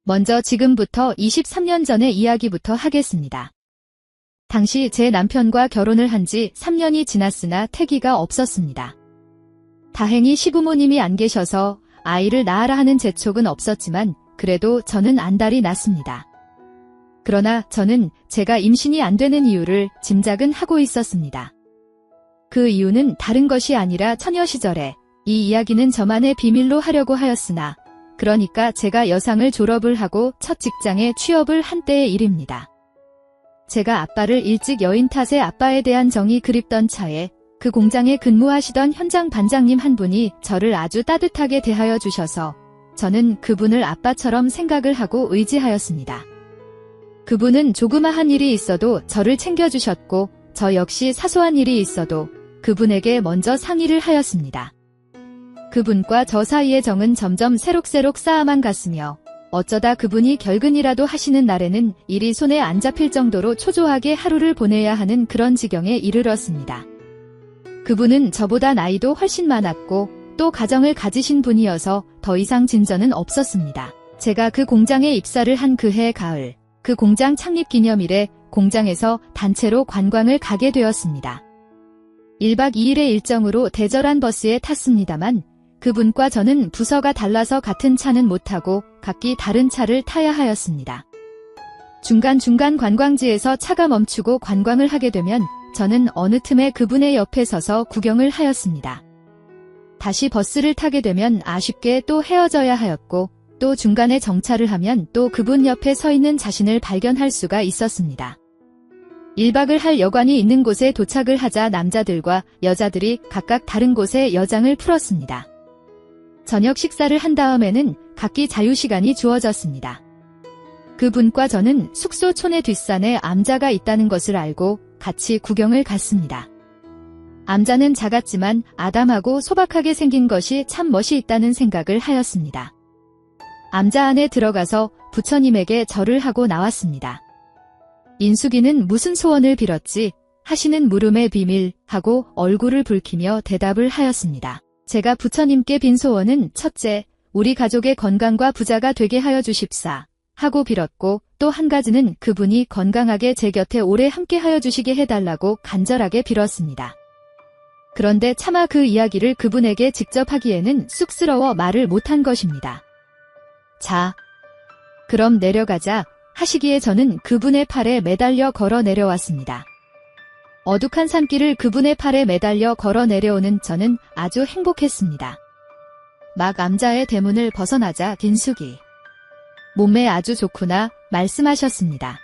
먼저 지금부터 23년 전의 이야기부터 하겠습니다. 당시 제 남편과 결혼을 한 지 3년이 지났으나 태기가 없었습니다. 다행히 시부모님이 안 계셔서 아이를 낳아라 하는 재촉은 없었지만 그래도 저는 안달이 났습니다. 그러나 저는 제가 임신이 안 되는 이유를 짐작은 하고 있었습니다. 그 이유는 다른 것이 아니라 처녀 시절에 이 이야기는 저만의 비밀로 하려고 하였으나 그러니까 제가 여상을 졸업을 하고 첫 직장에 취업을 한 때의 일입니다. 제가 아빠를 일찍 여인 탓에 아빠에 대한 정이 그립던 차에 그 공장에 근무하시던 현장 반장님 한 분이 저를 아주 따뜻하게 대하여 주셔서 저는 그분을 아빠처럼 생각을 하고 의지하였습니다. 그분은 조그마한 일이 있어도 저를 챙겨주셨고 저 역시 사소한 일이 있어도 그분에게 먼저 상의를 하였습니다. 그분과 저 사이의 정은 점점 새록새록 쌓아만 갔으며 어쩌다 그분이 결근이라도 하시는 날에는 일이 손에 안 잡힐 정도로 초조하게 하루를 보내야 하는 그런 지경에 이르렀습니다. 그분은 저보다 나이도 훨씬 많았고 또 가정을 가지신 분이어서 더 이상 진전은 없었습니다. 제가 그 공장에 입사를 한 그해 가을, 그 공장 창립 기념일에 공장에서 단체로 관광을 가게 되었습니다. 1박 2일의 일정으로 대절한 버스에 탔습니다만 그분과 저는 부서가 달라서 같은 차는 못 타고 각기 다른 차를 타야 하였습니다. 중간중간 관광지에서 차가 멈추고 관광을 하게 되면 저는 어느 틈에 그분의 옆에 서서 구경을 하였습니다. 다시 버스를 타게 되면 아쉽게 또 헤어져야 하였고 또 중간에 정차를 하면 또 그분 옆에 서 있는 자신을 발견할 수가 있었습니다. 1박을 할 여관이 있는 곳에 도착을 하자 남자들과 여자들이 각각 다른 곳에 여장을 풀었습니다. 저녁 식사를 한 다음에는 각기 자유시간이 주어졌습니다. 그분과 저는 숙소 촌의 뒷산에 암자가 있다는 것을 알고 같이 구경을 갔습니다. 암자는 작았지만 아담하고 소박하게 생긴 것이 참 멋이 있다는 생각을 하였습니다. 암자 안에 들어가서 부처님에게 절을 하고 나왔습니다. 인숙이는 무슨 소원을 빌었지 하시는 물음의 비밀 하고 얼굴을 붉히며 대답을 하였습니다. 제가 부처님께 빈 소원은 첫째, 우리 가족의 건강과 부자가 되게 하여 주십사 하고 빌었고 또 한 가지는 그분이 건강하게 제 곁에 오래 함께 하여 주시게 해달라고 간절하게 빌었습니다. 그런데 차마 그 이야기를 그분에게 직접 하기에는 쑥스러워 말을 못한 것입니다. 자, 그럼 내려가자 하시기에 저는 그분의 팔에 매달려 걸어 내려왔습니다. 어둑한 산길을 그분의 팔에 매달려 걸어 내려오는 저는 아주 행복했습니다. 막 암자의 대문을 벗어나자 긴숙이 몸매 아주 좋구나 말씀하셨습니다.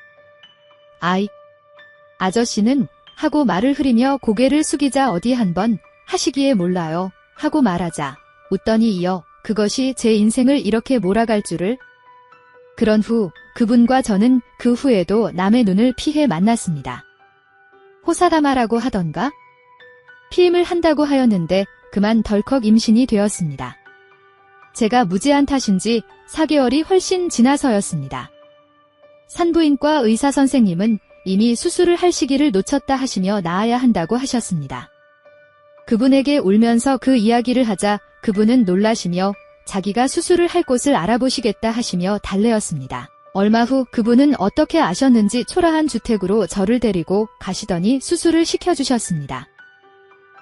아이, 아저씨는 하고 말을 흐리며 고개를 숙이자 어디 한번 하시기에 몰라요 하고 말하자 웃더니 이어 그것이 제 인생을 이렇게 몰아갈 줄을. 그런 후 그분과 저는 그 후에도 남의 눈을 피해 만났습니다. 호사다마라고 하던가? 피임을 한다고 하였는데 그만 덜컥 임신이 되었습니다. 제가 무지한 탓인지 4개월이 훨씬 지나서였습니다. 산부인과 의사 선생님은 이미 수술을 할 시기를 놓쳤다 하시며 나아야 한다고 하셨습니다. 그분에게 울면서 그 이야기를 하자 그분은 놀라시며 자기가 수술을 할 곳을 알아보시겠다 하시며 달래었습니다. 얼마 후 그분은 어떻게 아셨는지 초라한 주택으로 저를 데리고 가시더니 수술을 시켜주셨습니다.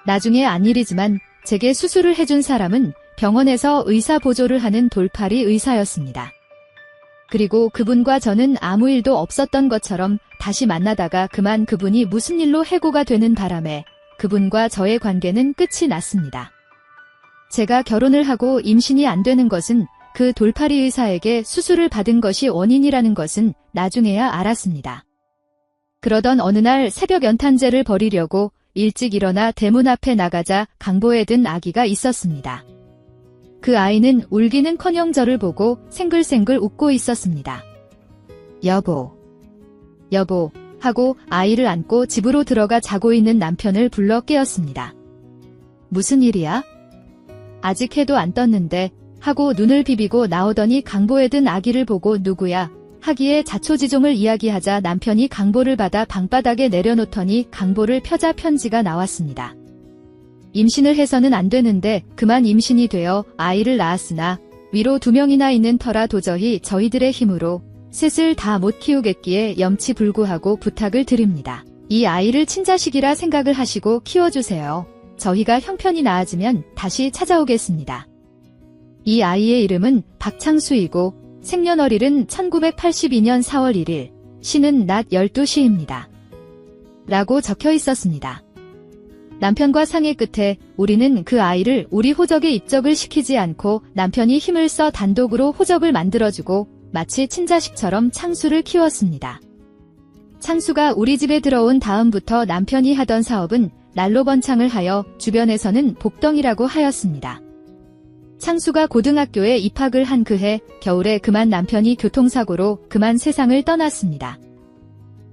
나중에 안 일이지만 제게 수술을 해준 사람은 병원에서 의사 보조를 하는 돌팔이 의사였습니다. 그리고 그분과 저는 아무 일도 없었던 것처럼 다시 만나다가 그만 그분이 무슨 일로 해고가 되는 바람에 그분과 저의 관계는 끝이 났습니다. 제가 결혼을 하고 임신이 안 되는 것은 그 돌팔이 의사에게 수술을 받은 것이 원인이라는 것은 나중에야 알았습니다. 그러던 어느 날 새벽 연탄재를 버리려고 일찍 일어나 대문 앞에 나가자 강보에 든 아기가 있었습니다. 그 아이는 울기는커녕 저를 보고 생글생글 웃고 있었습니다. 여보, 여보 하고 아이를 안고 집으로 들어가 자고 있는 남편을 불러 깨웠습니다. 무슨 일이야? 아직 해도 안 떴는데 하고 눈을 비비고 나오더니 강보에 든 아기를 보고 누구야 하기에 자초지종을 이야기하자 남편이 강보를 받아 방바닥에 내려놓더니 강보를 펴자 편지가 나왔습니다. 임신을 해서는 안 되는데 그만 임신이 되어 아이를 낳았으나 위로 2명이나 있는 터라 도저히 저희들의 힘으로 셋을 다 못 키우겠기에 염치불구하고 부탁을 드립니다. 이 아이를 친자식이라 생각을 하시고 키워주세요. 저희가 형편이 나아지면 다시 찾아오겠습니다. 이 아이의 이름은 박창수이고 생년월일은 1982년 4월 1일, 시는 낮 12시입니다. 라고 적혀 있었습니다. 남편과 상의 끝에 우리는 그 아이를 우리 호적에 입적을 시키지 않고 남편이 힘을 써 단독으로 호적을 만들어주고 마치 친자식처럼 창수를 키웠습니다. 창수가 우리 집에 들어온 다음부터 남편이 하던 사업은 날로 번창을 하여 주변에서는 복덩이라고 하였습니다. 창수가 고등학교에 입학을 한 그해 겨울에 그만 남편이 교통사고로 그만 세상을 떠났습니다.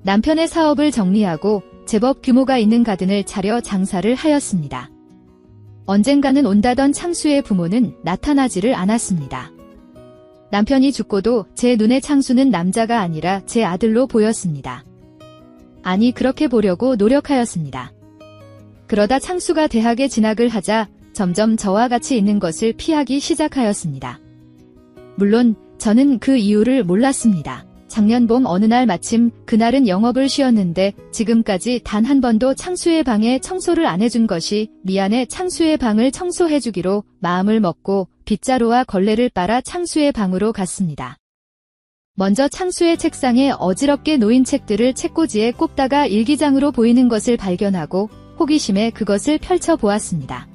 남편의 사업을 정리하고 제법 규모가 있는 가든을 차려 장사를 하였습니다. 언젠가는 온다던 창수의 부모는 나타나지를 않았습니다. 남편이 죽고도 제 눈에 창수는 남자가 아니라 제 아들로 보였습니다. 아니 그렇게 보려고 노력하였습니다. 그러다 창수가 대학에 진학을 하자 점점 저와 같이 있는 것을 피하기 시작하였습니다. 물론 저는 그 이유를 몰랐습니다. 작년 봄 어느 날 마침 그날은 영업을 쉬었는데 지금까지 단 한 번도 창수의 방에 청소를 안 해준 것이 미안해 창수의 방을 청소해주기로 마음을 먹고 빗자루와 걸레를 빨아 창수의 방으로 갔습니다. 먼저 창수의 책상에 어지럽게 놓인 책들을 책꽂이에 꼽다가 일기장으로 보이는 것을 발견하고 호기심에 그것을 펼쳐보았습니다.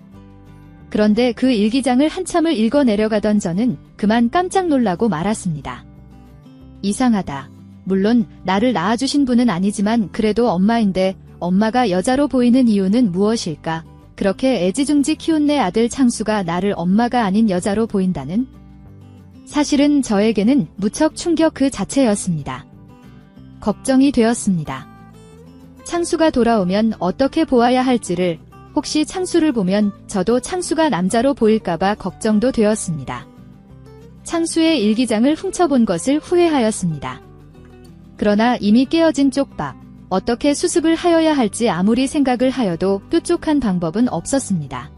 그런데 그 일기장을 한참을 읽어 내려가던 저는 그만 깜짝 놀라고 말았습니다. 이상하다. 물론 나를 낳아주신 분은 아니지만 그래도 엄마인데 엄마가 여자로 보이는 이유는 무엇일까? 그렇게 애지중지 키운 내 아들 창수가 나를 엄마가 아닌 여자로 보인다는? 사실은 저에게는 무척 충격 그 자체였습니다. 걱정이 되었습니다. 창수가 돌아오면 어떻게 보아야 할지를, 혹시 창수를 보면 저도 창수가 남자로 보일까봐 걱정도 되었습니다. 창수의 일기장을 훔쳐본 것을 후회하였습니다. 그러나 이미 깨어진 쪽박, 어떻게 수습을 하여야 할지 아무리 생각을 하여도 뾰족한 방법은 없었습니다.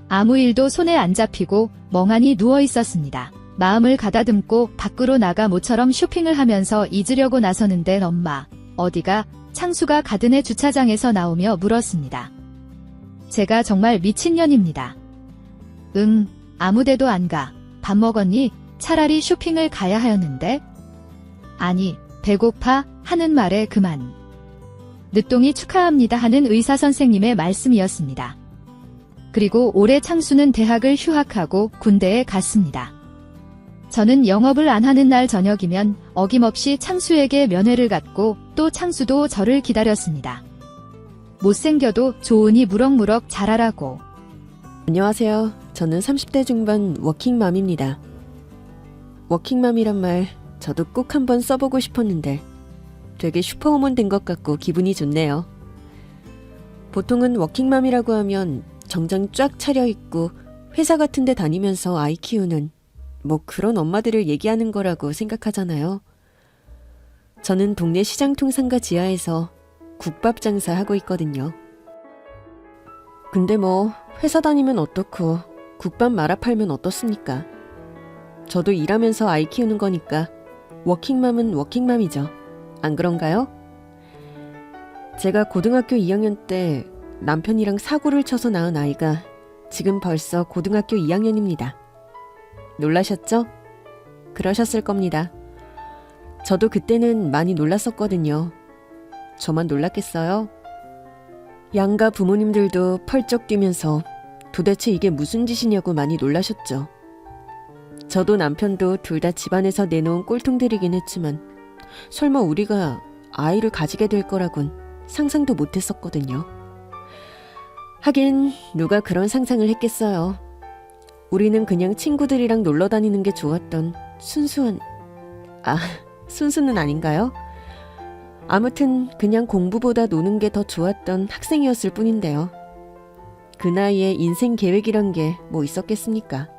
아무 일도 손에 안 잡히고 멍하니 누워 있었습니다. 마음을 가다듬고 밖으로 나가 모처럼 쇼핑을 하면서 잊으려고 나서는데 엄마, 어디가? 창수가 가든의 주차장에서 나오며 물었습니다. 제가 정말 미친년입니다. 응, 아무데도 안 가. 밥 먹었니? 차라리 쇼핑을 가야 하였는데? 아니, 배고파? 하는 말에 그만. 늦동이 축하합니다 하는 의사 선생님의 말씀이었습니다. 그리고 올해 창수는 대학을 휴학하고 군대에 갔습니다. 저는 영업을 안 하는 날 저녁이면 어김없이 창수에게 면회를 갔고 또 창수도 저를 기다렸습니다. 못생겨도 좋으니 무럭무럭 자라라고. 안녕하세요. 저는 30대 중반 워킹맘입니다. 워킹맘이란 말 저도 꼭 한번 써보고 싶었는데 되게 슈퍼우먼 된 것 같고 기분이 좋네요. 보통은 워킹맘이라고 하면 정장 쫙 차려입고 회사 같은 데 다니면서 아이 키우는 뭐 그런 엄마들을 얘기하는 거라고 생각하잖아요. 저는 동네 시장통상가 지하에서 국밥 장사하고 있거든요. 근데 뭐 회사 다니면 어떻고 국밥 말아 팔면 어떻습니까? 저도 일하면서 아이 키우는 거니까 워킹맘은 워킹맘이죠. 안 그런가요? 제가 고등학교 2학년 때 남편이랑 사고를 쳐서 낳은 아이가 지금 벌써 고등학교 2학년입니다. 놀라셨죠? 그러셨을 겁니다. 저도 그때는 많이 놀랐었거든요. 저만 놀랐겠어요? 양가 부모님들도 펄쩍 뛰면서 도대체 이게 무슨 짓이냐고 많이 놀라셨죠. 저도 남편도 둘 다 집안에서 내놓은 꼴통들이긴 했지만 설마 우리가 아이를 가지게 될 거라곤 상상도 못했었거든요. 하긴 누가 그런 상상을 했겠어요. 우리는 그냥 친구들이랑 놀러 다니는 게 좋았던 순수는 아닌가요? 아무튼 그냥 공부보다 노는 게 더 좋았던 학생이었을 뿐인데요. 그 나이에 인생 계획이란 게 뭐 있었겠습니까?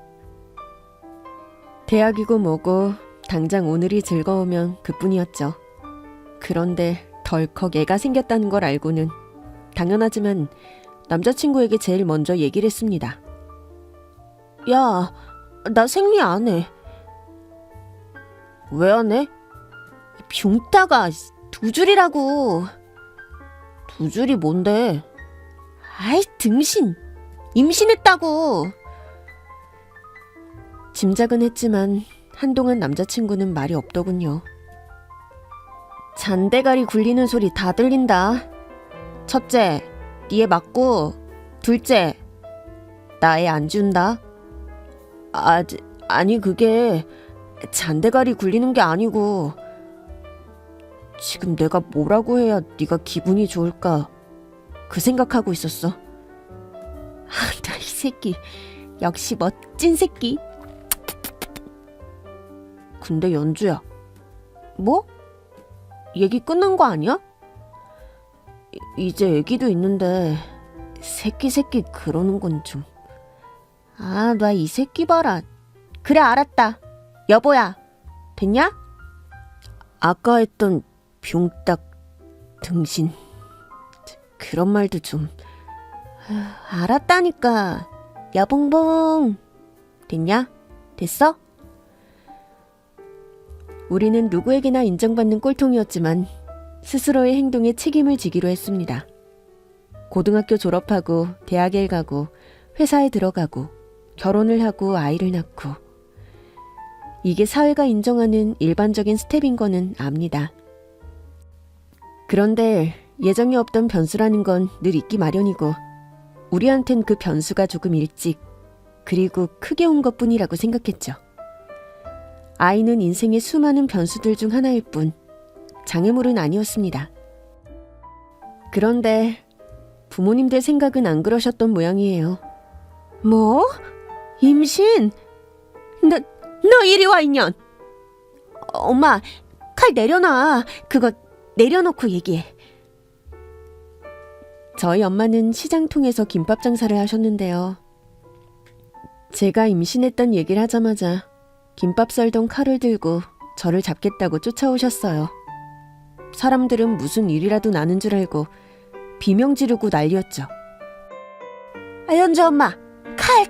대학이고 뭐고 당장 오늘이 즐거우면 그뿐이었죠. 그런데 덜컥 애가 생겼다는 걸 알고는 당연하지만 남자친구에게 제일 먼저 얘기를 했습니다. 야, 나 생리 안 해. 왜 안 해? 병따가 2줄이라고. 2줄이 뭔데? 아이, 등신. 임신했다고. 짐작은 했지만 한동안 남자친구는 말이 없더군요. 잔대가리 굴리는 소리 다 들린다. 첫째, 니 애 맞고, 둘째, 나 애 안 준다. 아니 그게 잔대가리 굴리는 게 아니고, 지금 내가 뭐라고 해야 네가 기분이 좋을까 그 생각하고 있었어. 나 이 새끼 역시 멋진 새끼. 근데 연주야, 뭐? 얘기 끝난 거 아니야? 이제 애기도 있는데 새끼 그러는 건 좀. 아, 나 이 새끼 봐라. 그래, 알았다. 여보야, 됐냐? 아까 했던 병딱 등신, 그런 말도 좀. 알았다니까. 여봉봉. 됐냐? 됐어? 우리는 누구에게나 인정받는 꼴통이었지만 스스로의 행동에 책임을 지기로 했습니다. 고등학교 졸업하고 대학에 가고 회사에 들어가고 결혼을 하고 아이를 낳고, 이게 사회가 인정하는 일반적인 스텝인 거는 압니다. 그런데 예정에 없던 변수라는 건 늘 있기 마련이고, 우리한텐 그 변수가 조금 일찍, 그리고 크게 온 것뿐이라고 생각했죠. 아이는 인생의 수많은 변수들 중 하나일 뿐 장애물은 아니었습니다. 그런데 부모님들 생각은 안 그러셨던 모양이에요. 뭐? 임신? 너 이리 와, 인연. 엄마, 칼 내려놔. 그거 내려놓고 얘기해. 저희 엄마는 시장 통해서 김밥 장사를 하셨는데요. 제가 임신했던 얘기를 하자마자 김밥 썰던 칼을 들고 저를 잡겠다고 쫓아오셨어요. 사람들은 무슨 일이라도 나는 줄 알고 비명 지르고 난리였죠. 연주 엄마, 칼.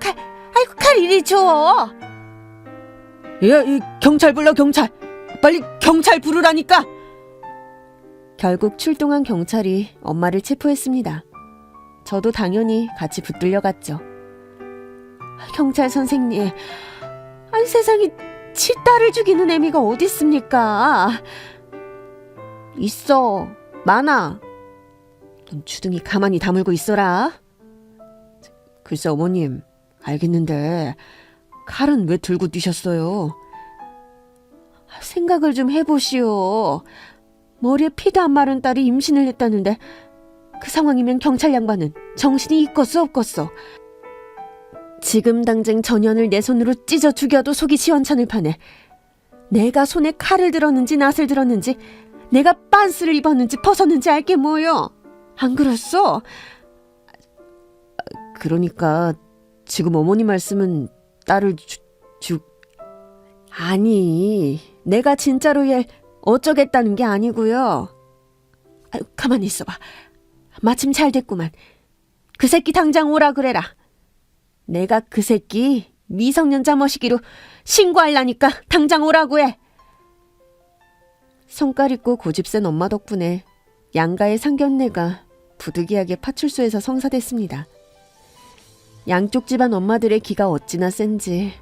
아이고, 칼 이리 줘. 야, 경찰 불러, 경찰. 빨리 경찰 부르라니까. 결국 출동한 경찰이 엄마를 체포했습니다. 저도 당연히 같이 붙들려 갔죠. 경찰 선생님, 아니 세상에 지 딸을 죽이는 애미가 어디 있습니까? 있어, 많아. 넌 주둥이 가만히 다물고 있어라. 글쎄 어머님, 알겠는데 칼은 왜 들고 뛰셨어요? 생각을 좀 해보시오. 머리에 피도 안 마른 딸이 임신을 했다는데 그 상황이면 경찰 양반은 정신이 있겠어 없겠어? 지금 당장 전현을 내 손으로 찢어 죽여도 속이 시원찮을 판에 내가 손에 칼을 들었는지 낫을 들었는지, 내가 빤스를 입었는지 벗었는지 알게 뭐요? 안 그랬어? 그러니까 지금 어머니 말씀은 딸을 아니, 내가 진짜로 얘 어쩌겠다는 게 아니고요. 가만히 있어봐. 마침 잘 됐구만. 그 새끼 당장 오라 그래라. 내가 그 새끼 미성년자 머시기로 신고하려니까 당장 오라고 해. 성깔 있고 고집센 엄마 덕분에 양가의 상견례가 부득이하게 파출소에서 성사됐습니다. 양쪽 집안 엄마들의 기가 어찌나 센지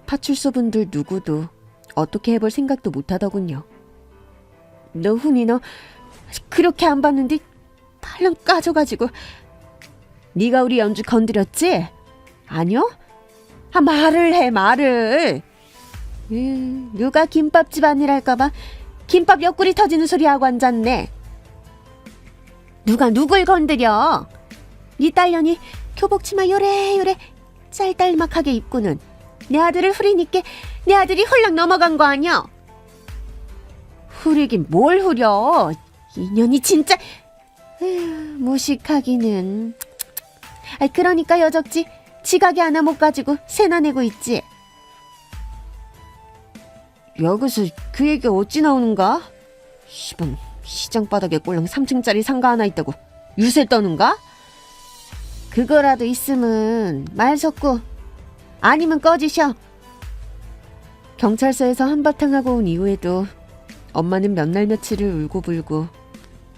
파출소 분들 누구도 어떻게 해볼 생각도 못하더군요. 너 훈이 너 그렇게 안 봤는데 팔랑 까져가지고. 네가 우리 연주 건드렸지? 아니요? 말을 해, 말을. 누가 김밥 집안일 할까봐 김밥 옆구리 터지는 소리 하고 앉았네. 누가 누굴 건드려? 네 딸년이 교복치마 요래요래 짤딸막하게 입고는 내 아들을 후리니께 내 아들이 홀랑 넘어간 거 아니야? 후리긴 뭘 후려. 이년이 진짜. 무식하기는. 그러니까 여적지 지각이 하나 못 가지고 세나 내고 있지. 여기서 그 얘기 어찌 나오는가? 시방 시장 바닥에 꼴랑 3층짜리 상가 하나 있다고 유세 떠는가? 그거라도 있으면 말 섞고, 아니면 꺼지셔. 경찰서에서 한바탕 하고 온 이후에도 엄마는 몇 날 며칠을 울고불고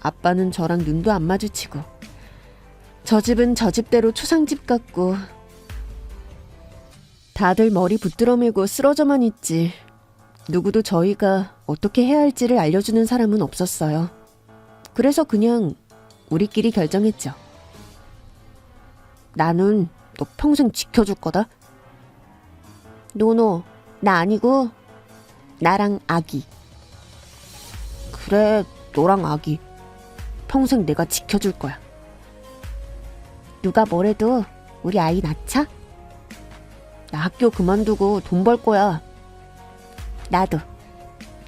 아빠는 저랑 눈도 안 마주치고 저 집은 저 집대로 초상집 같고 다들 머리 붙들어 매고 쓰러져만 있지 누구도 저희가 어떻게 해야 할지를 알려주는 사람은 없었어요. 그래서 그냥 우리끼리 결정했죠. 나는 너 평생 지켜줄 거다. 노노, 나 아니고 나랑 아기. 그래, 너랑 아기. 평생 내가 지켜줄 거야. 누가 뭐래도 우리 아이 낳자? 나 학교 그만두고 돈 벌 거야. 나도.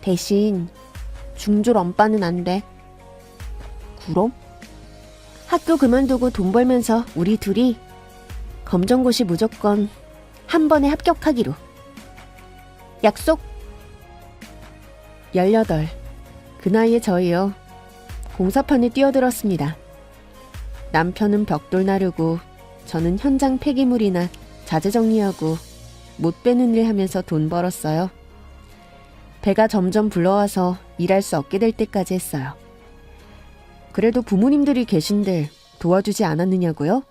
대신 중졸 엄빠는 안 돼. 그럼? 학교 그만두고 돈 벌면서 우리 둘이 검정고시 무조건 한 번에 합격하기로. 약속? 18. 그 나이에 저희요. 공사판에 뛰어들었습니다. 남편은 벽돌 나르고 저는 현장 폐기물이나 자재 정리하고 못 빼는 일 하면서 돈 벌었어요. 배가 점점 불러와서 일할 수 없게 될 때까지 했어요. 그래도 부모님들이 계신데 도와주지 않았느냐고요?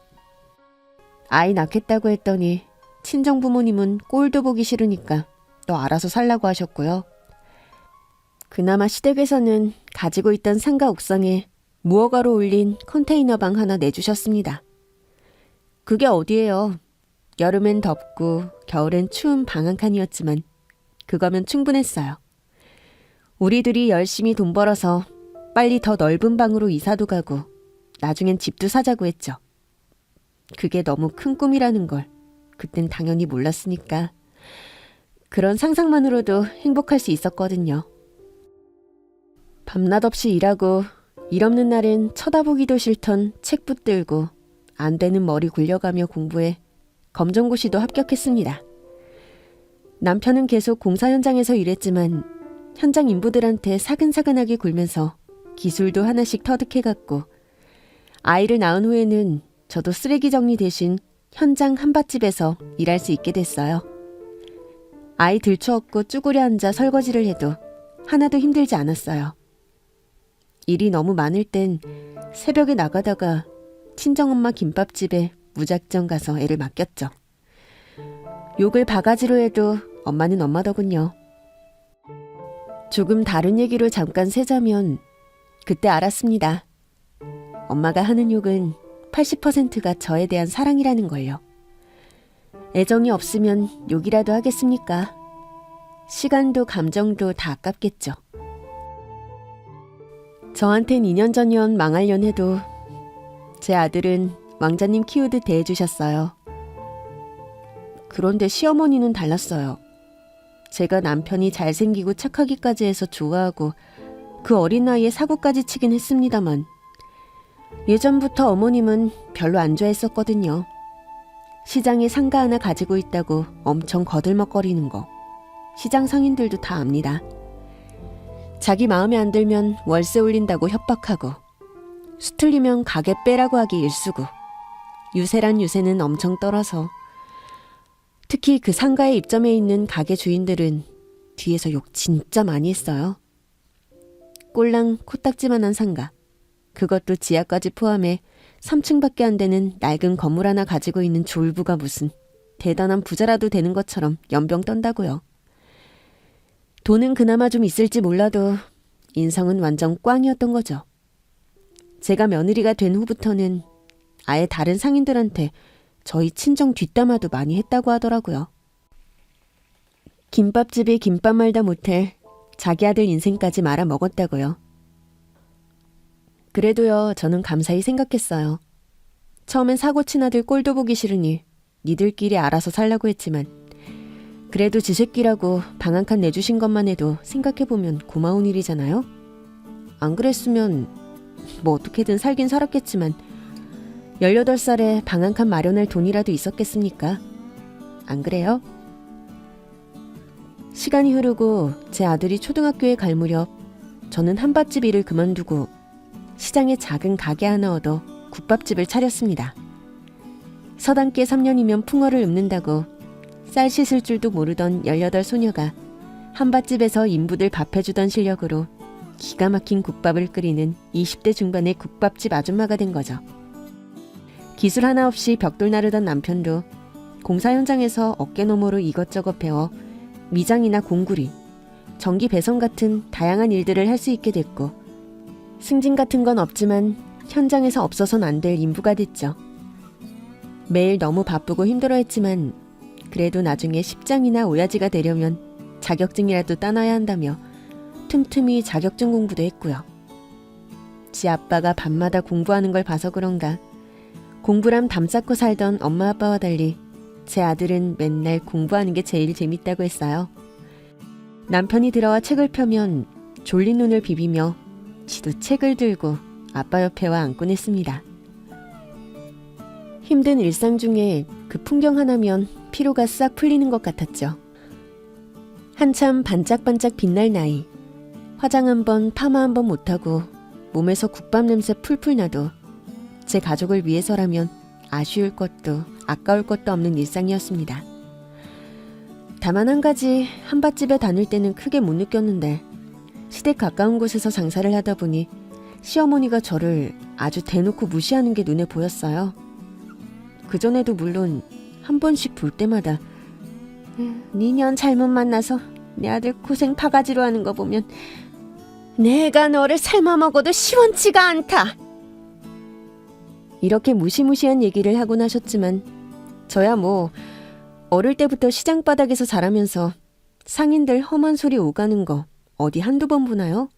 아이 낳겠다고 했더니 친정 부모님은 꼴도 보기 싫으니까 너 알아서 살라고 하셨고요. 그나마 시댁에서는 가지고 있던 상가 옥상에 무허가로 올린 컨테이너 방 하나 내주셨습니다. 그게 어디예요? 여름엔 덥고 겨울엔 추운 방 한 칸이었지만 그거면 충분했어요. 우리들이 열심히 돈 벌어서 빨리 더 넓은 방으로 이사도 가고 나중엔 집도 사자고 했죠. 그게 너무 큰 꿈이라는 걸 그땐 당연히 몰랐으니까 그런 상상만으로도 행복할 수 있었거든요. 밤낮 없이 일하고 일 없는 날엔 쳐다보기도 싫던 책 붙들고 안 되는 머리 굴려가며 공부해 검정고시도 합격했습니다. 남편은 계속 공사 현장에서 일했지만 현장 인부들한테 사근사근하게 굴면서 기술도 하나씩 터득해갔고 아이를 낳은 후에는 저도 쓰레기 정리 대신 현장 한밭집에서 일할 수 있게 됐어요. 아이 들쳐업고 쭈그려 앉아 설거지를 해도 하나도 힘들지 않았어요. 일이 너무 많을 땐 새벽에 나가다가 친정엄마 김밥집에 무작정 가서 애를 맡겼죠. 욕을 바가지로 해도 엄마는 엄마더군요. 조금 다른 얘기로 잠깐 세자면 그때 알았습니다. 엄마가 하는 욕은 80%가 저에 대한 사랑이라는 걸요. 애정이 없으면 욕이라도 하겠습니까? 시간도 감정도 다 아깝겠죠. 저한텐 2년 전이면 망할년 해도 제 아들은 왕자님 키우듯 대해주셨어요. 그런데 시어머니는 달랐어요. 제가 남편이 잘생기고 착하기까지 해서 좋아하고 그 어린 나이에 사고까지 치긴 했습니다만 예전부터 어머님은 별로 안 좋아했었거든요. 시장에 상가 하나 가지고 있다고 엄청 거들먹거리는 거 시장 상인들도 다 압니다. 자기 마음에 안 들면 월세 올린다고 협박하고 수틀리면 가게 빼라고 하기 일쑤고 유세란 유세는 엄청 떨어서 특히 그 상가에 입점해 있는 가게 주인들은 뒤에서 욕 진짜 많이 했어요. 꼴랑 코딱지만한 상가 그것도 지하까지 포함해 3층밖에 안 되는 낡은 건물 하나 가지고 있는 졸부가 무슨 대단한 부자라도 되는 것처럼 연병 떤다고요. 돈은 그나마 좀 있을지 몰라도 인성은 완전 꽝이었던 거죠. 제가 며느리가 된 후부터는 아예 다른 상인들한테 저희 친정 뒷담화도 많이 했다고 하더라고요. 김밥집이 김밥 말다 못해 자기 아들 인생까지 말아먹었다고요. 그래도요, 저는 감사히 생각했어요. 처음엔 사고친 아들 꼴도 보기 싫으니 니들끼리 알아서 살라고 했지만 그래도 지 새끼라고 방 한 칸 내주신 것만 해도 생각해보면 고마운 일이잖아요. 안 그랬으면 뭐 어떻게든 살긴 살았겠지만 18살에 방 한 칸 마련할 돈이라도 있었겠습니까? 안 그래요? 시간이 흐르고 제 아들이 초등학교에 갈 무렵 저는 한밭집 일을 그만두고 시장에 작은 가게 하나 얻어 국밥집을 차렸습니다. 서당계 3년이면 풍어를 읊는다고 쌀 씻을 줄도 모르던 18 소녀가 한밭집에서 인부들 밥 해주던 실력으로 기가 막힌 국밥을 끓이는 20대 중반의 국밥집 아줌마가 된 거죠. 기술 하나 없이 벽돌 나르던 남편도 공사 현장에서 어깨너머로 이것저것 배워 미장이나 공구리, 전기 배선 같은 다양한 일들을 할 수 있게 됐고, 승진 같은 건 없지만 현장에서 없어선 안 될 인부가 됐죠. 매일 너무 바쁘고 힘들어했지만 그래도 나중에 십장이나 오야지가 되려면 자격증이라도 따놔야 한다며 틈틈이 자격증 공부도 했고요. 지 아빠가 밤마다 공부하는 걸 봐서 그런가 공부람 담쌓고 살던 엄마 아빠와 달리 제 아들은 맨날 공부하는 게 제일 재밌다고 했어요. 남편이 들어와 책을 펴면 졸린 눈을 비비며 지도 책을 들고 아빠 옆에 와 앉곤 했습니다. 힘든 일상 중에 그 풍경 하나면 피로가 싹 풀리는 것 같았죠. 한참 반짝반짝 빛날 나이, 화장 한 번, 파마 한 번 못하고 몸에서 국밥 냄새 풀풀 나도 제 가족을 위해서라면 아쉬울 것도 아까울 것도 없는 일상이었습니다. 다만 한 가지, 한밭집에 다닐 때는 크게 못 느꼈는데 시댁 가까운 곳에서 장사를 하다 보니 시어머니가 저를 아주 대놓고 무시하는 게 눈에 보였어요. 그전에도 물론 한 번씩 볼 때마다 니년 잘못 만나서 내 아들 고생 바가지로 하는 거 보면 내가 너를 삶아 먹어도 시원치가 않다. 이렇게 무시무시한 얘기를 하곤 하셨지만 저야 뭐 어릴 때부터 시장 바닥에서 자라면서 상인들 험한 소리 오가는 거 어디 한두 번 보나요?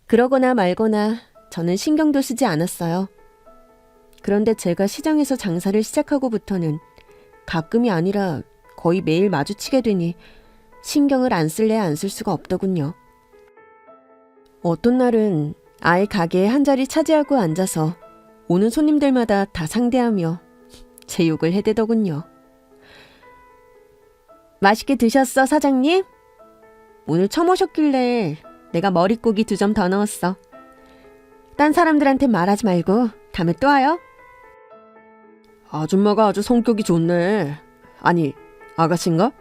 그러거나 말거나 저는 신경도 쓰지 않았어요. 그런데 제가 시장에서 장사를 시작하고부터는 가끔이 아니라 거의 매일 마주치게 되니 신경을 안 쓸래야 안 쓸 수가 없더군요. 어떤 날은 아예 가게에 한 자리 차지하고 앉아서 오는 손님들마다 다 상대하며 제 욕을 해대더군요. 맛있게 드셨어, 사장님? 오늘 처음 오셨길래 내가 머릿고기 2점 더 넣었어. 딴 사람들한테 말하지 말고 다음에 또 와요. 아줌마가 아주 성격이 좋네. 아니, 아가씨인가?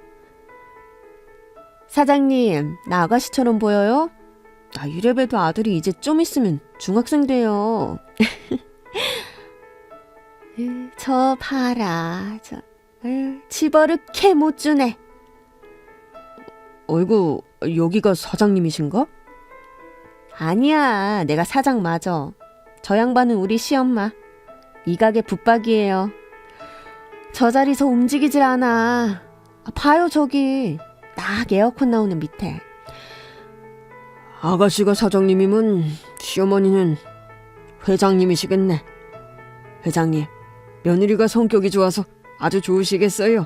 사장님, 나 아가씨처럼 보여요? 나 이래봬도 아들이 이제 좀 있으면 중학생 돼요. 저 봐라. 집어릇게 못 주네. 어이구, 여기가 사장님이신가? 아니야, 내가 사장 맞아. 저 양반은 우리 시엄마. 이 가게 붙박이에요. 저 자리서 움직이질 않아. 봐요, 저기. 딱 에어컨 나오는 밑에. 아가씨가 사장님이면 시어머니는 회장님이시겠네. 회장님, 며느리가 성격이 좋아서 아주 좋으시겠어요.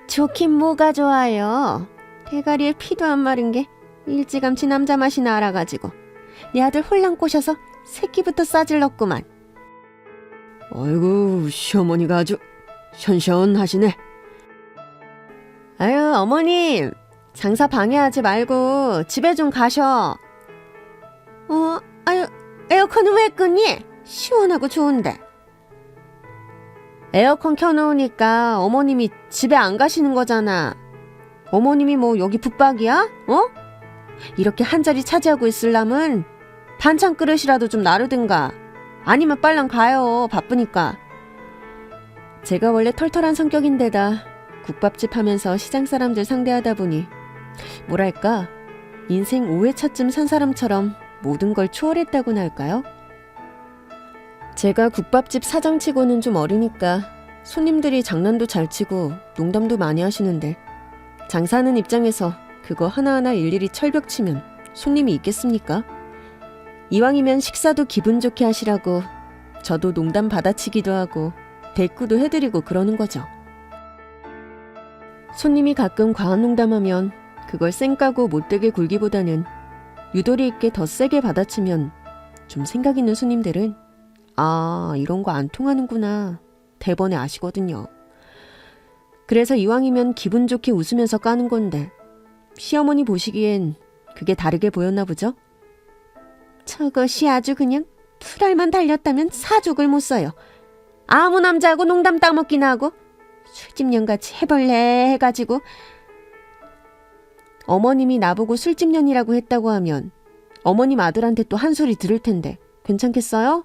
좋긴 뭐가 좋아요. 대가리에 피도 안 마른 게 일찌감치 남자 맛이나 알아가지고 내 아들 홀랑 꼬셔서 새끼부터 싸질렀구만. 아이고, 시어머니가 아주 시원시원하시네. 아유, 어머님, 장사 방해하지 말고 집에 좀 가셔. 아유, 에어컨은 왜 끄니? 시원하고 좋은데. 에어컨 켜놓으니까 어머님이 집에 안 가시는 거잖아. 어머님이 뭐 여기 붙박이야? 이렇게 한 자리 차지하고 있으려면 반찬 그릇이라도 좀 나르든가. 아니면 빨랑 가요. 바쁘니까. 제가 원래 털털한 성격인데다 국밥집 하면서 시장 사람들 상대하다 보니 뭐랄까, 인생 5회차쯤 산 사람처럼 모든 걸 초월했다고나 할까요? 제가 국밥집 사장치고는 좀 어리니까 손님들이 장난도 잘 치고 농담도 많이 하시는데 장사하는 입장에서 그거 하나하나 일일이 철벽치면 손님이 있겠습니까? 이왕이면 식사도 기분 좋게 하시라고 저도 농담 받아치기도 하고 대꾸도 해드리고 그러는 거죠. 손님이 가끔 과한 농담하면 그걸 쌩까고 못되게 굴기보다는 유도리 있게 더 세게 받아치면 좀 생각 있는 손님들은 아, 이런 거 안 통하는구나 대번에 아시거든요. 그래서 이왕이면 기분 좋게 웃으면서 까는 건데 시어머니 보시기엔 그게 다르게 보였나 보죠? 저것이 아주 그냥 풀알만 달렸다면 사족을 못 써요. 아무 남자하고 농담 따먹기나 하고 술집년같이 해벌레 해가지고. 어머님이 나보고 술집년이라고 했다고 하면 어머님 아들한테 또 한 소리 들을 텐데 괜찮겠어요?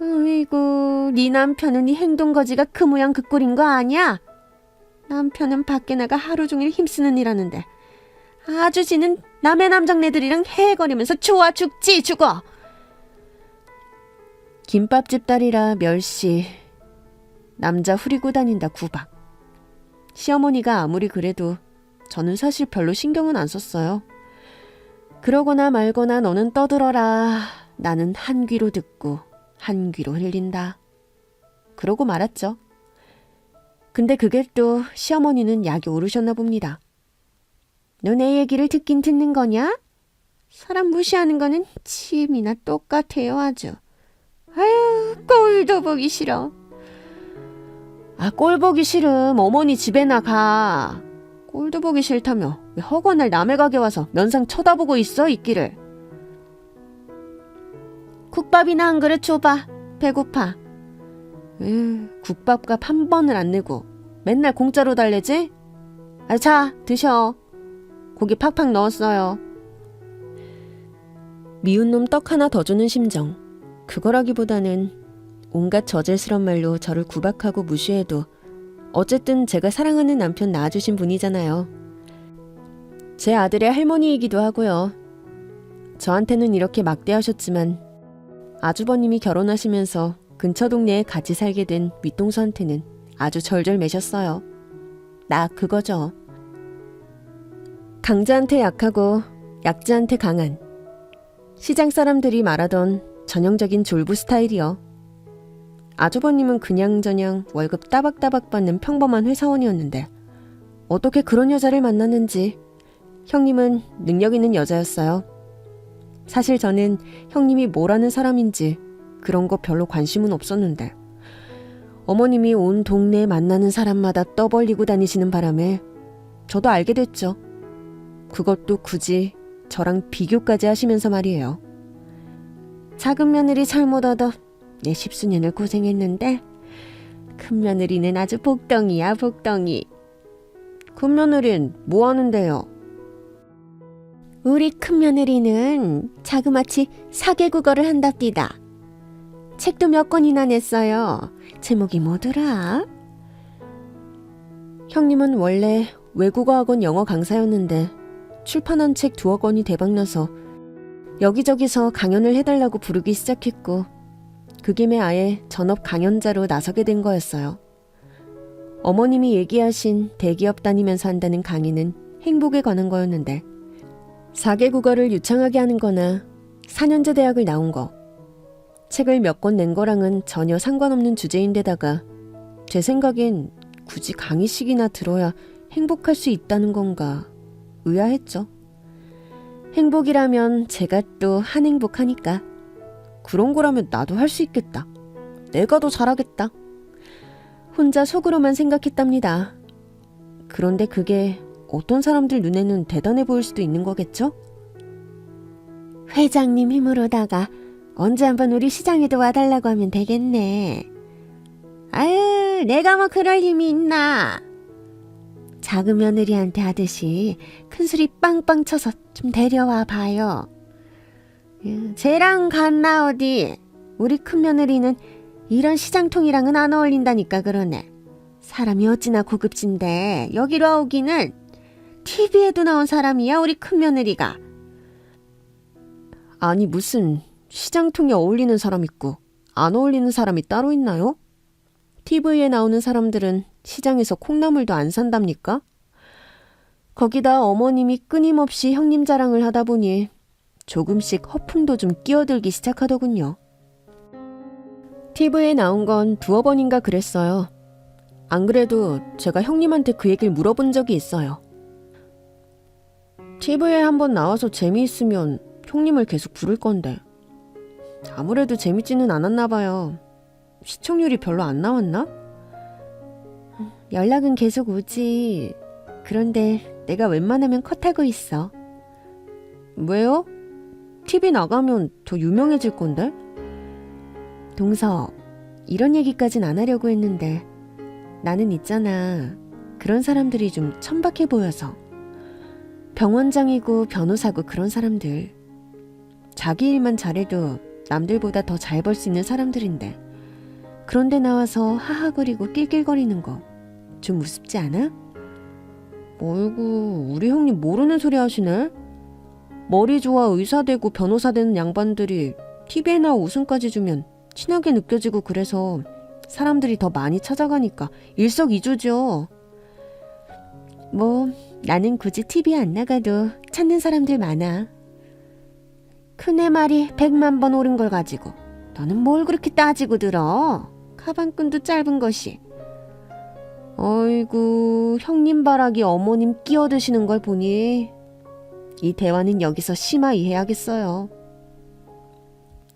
어이구, 네 남편은 이 행동거지가 그 모양 그 꼴인 거 아니야? 남편은 밖에 나가 하루 종일 힘쓰는 일 하는데 아주 지는 남의 남장네들이랑 헤헤거리면서 좋아 죽지 죽어. 김밥집 딸이라 멸시, 남자 후리고 다닌다 구박. 시어머니가 아무리 그래도 저는 사실 별로 신경은 안 썼어요. 그러거나 말거나 너는 떠들어라. 나는 한 귀로 듣고 한 귀로 흘린다. 그러고 말았죠. 근데 그게 또 시어머니는 약이 오르셨나 봅니다. 너 내 얘기를 듣긴 듣는 거냐? 사람 무시하는 거는 침이나 똑같아요 아주. 아유, 꼴도 보기 싫어. 아, 꼴 보기 싫음 어머니 집에 나가. 꼴도 보기 싫다며 왜 허구날 남의 가게 와서 면상 쳐다보고 있어 있기를. 국밥이나 한 그릇 줘봐. 배고파. 국밥값 한 번을 안 내고 맨날 공짜로 달래지? 아, 자, 드셔. 고기 팍팍 넣었어요. 미운 놈 떡 하나 더 주는 심정. 그거라기보다는 온갖 저질스런 말로 저를 구박하고 무시해도 어쨌든 제가 사랑하는 남편 낳아주신 분이잖아요. 제 아들의 할머니이기도 하고요. 저한테는 이렇게 막대하셨지만 아주버님이 결혼하시면서 근처 동네에 같이 살게 된 윗동서한테는 아주 절절매셨어요. 나 그거죠. 강자한테 약하고 약자한테 강한, 시장 사람들이 말하던 전형적인 졸부 스타일이요. 아주버님은 그냥저냥 월급 따박따박 받는 평범한 회사원이었는데 어떻게 그런 여자를 만났는지. 형님은 능력 있는 여자였어요. 사실 저는 형님이 뭐라는 사람인지 그런 거 별로 관심은 없었는데 어머님이 온 동네에 만나는 사람마다 떠벌리고 다니시는 바람에 저도 알게 됐죠. 그것도 굳이 저랑 비교까지 하시면서 말이에요. 작은 며느리 잘못하다 내 십수년을 고생했는데 큰 며느리는 아주 복덩이야 복덩이. 큰 며느린 뭐 하는데요? 우리 큰 며느리는 자그마치 사계국어를 한답디다. 책도 몇 권이나 냈어요. 제목이 뭐더라? 형님은 원래 외국어학원 영어 강사였는데 출판한 책 2억 권이 대박나서 여기저기서 강연을 해달라고 부르기 시작했고 그 김에 아예 전업 강연자로 나서게 된 거였어요. 어머님이 얘기하신 대기업 다니면서 한다는 강의는 행복에 관한 거였는데 4개 국어를 유창하게 하는 거나 4년제 대학을 나온 거, 책을 몇 권 낸 거랑은 전혀 상관없는 주제인데다가 제 생각엔 굳이 강의식이나 들어야 행복할 수 있다는 건가 의아했죠. 행복이라면 제가 또 한행복하니까 그런 거라면 나도 할 수 있겠다. 내가 더 잘하겠다. 혼자 속으로만 생각했답니다. 그런데 그게 어떤 사람들 눈에는 대단해 보일 수도 있는 거겠죠? 회장님 힘으로다가 언제 한번 우리 시장에도 와달라고 하면 되겠네. 아유, 내가 뭐 그럴 힘이 있나. 작은 며느리한테 하듯이 큰소리 빵빵 쳐서 좀 데려와 봐요. 쟤랑 갔나 어디. 우리 큰 며느리는 이런 시장통이랑은 안 어울린다니까 그러네. 사람이 어찌나 고급진데 여기로 오기는. TV에도 나온 사람이야 우리 큰 며느리가. 아니 무슨 시장통에 어울리는 사람 있고 안 어울리는 사람이 따로 있나요? TV에 나오는 사람들은 시장에서 콩나물도 안 산답니까? 거기다 어머님이 끊임없이 형님 자랑을 하다 보니 조금씩 허풍도 좀 끼어들기 시작하더군요. TV에 나온 건 2억 권인가 그랬어요. 안 그래도 제가 형님한테 그 얘기를 물어본 적이 있어요. TV에 한번 나와서 재미있으면 형님을 계속 부를 건데 아무래도 재밌지는 않았나 봐요. 시청률이 별로 안 나왔나? 연락은 계속 오지. 그런데 내가 웬만하면 컷하고 있어. 왜요? TV 나가면 더 유명해질 건데? 동서, 이런 얘기까진 안 하려고 했는데 나는 있잖아. 그런 사람들이 좀 천박해 보여서. 병원장이고 변호사고 그런 사람들. 자기 일만 잘해도 남들보다 더 잘 벌 수 있는 사람들인데 그런데 나와서 하하거리고 낄낄거리는 거 좀 우습지 않아? 어이구, 우리 형님 모르는 소리 하시네? 머리 좋아 의사 되고 변호사 되는 양반들이 TV에 나와 웃음까지 주면 친하게 느껴지고 그래서 사람들이 더 많이 찾아가니까 일석이조죠. 뭐 나는 굳이 TV에 안 나가도 찾는 사람들 많아. 큰애 말이 100만 번 옳은 걸 가지고 너는 뭘 그렇게 따지고 들어? 가방끈도 짧은 것이. 어이구, 형님 바라기 어머님 끼어드시는 걸 보니 이 대화는 여기서 심하이 해야겠어요.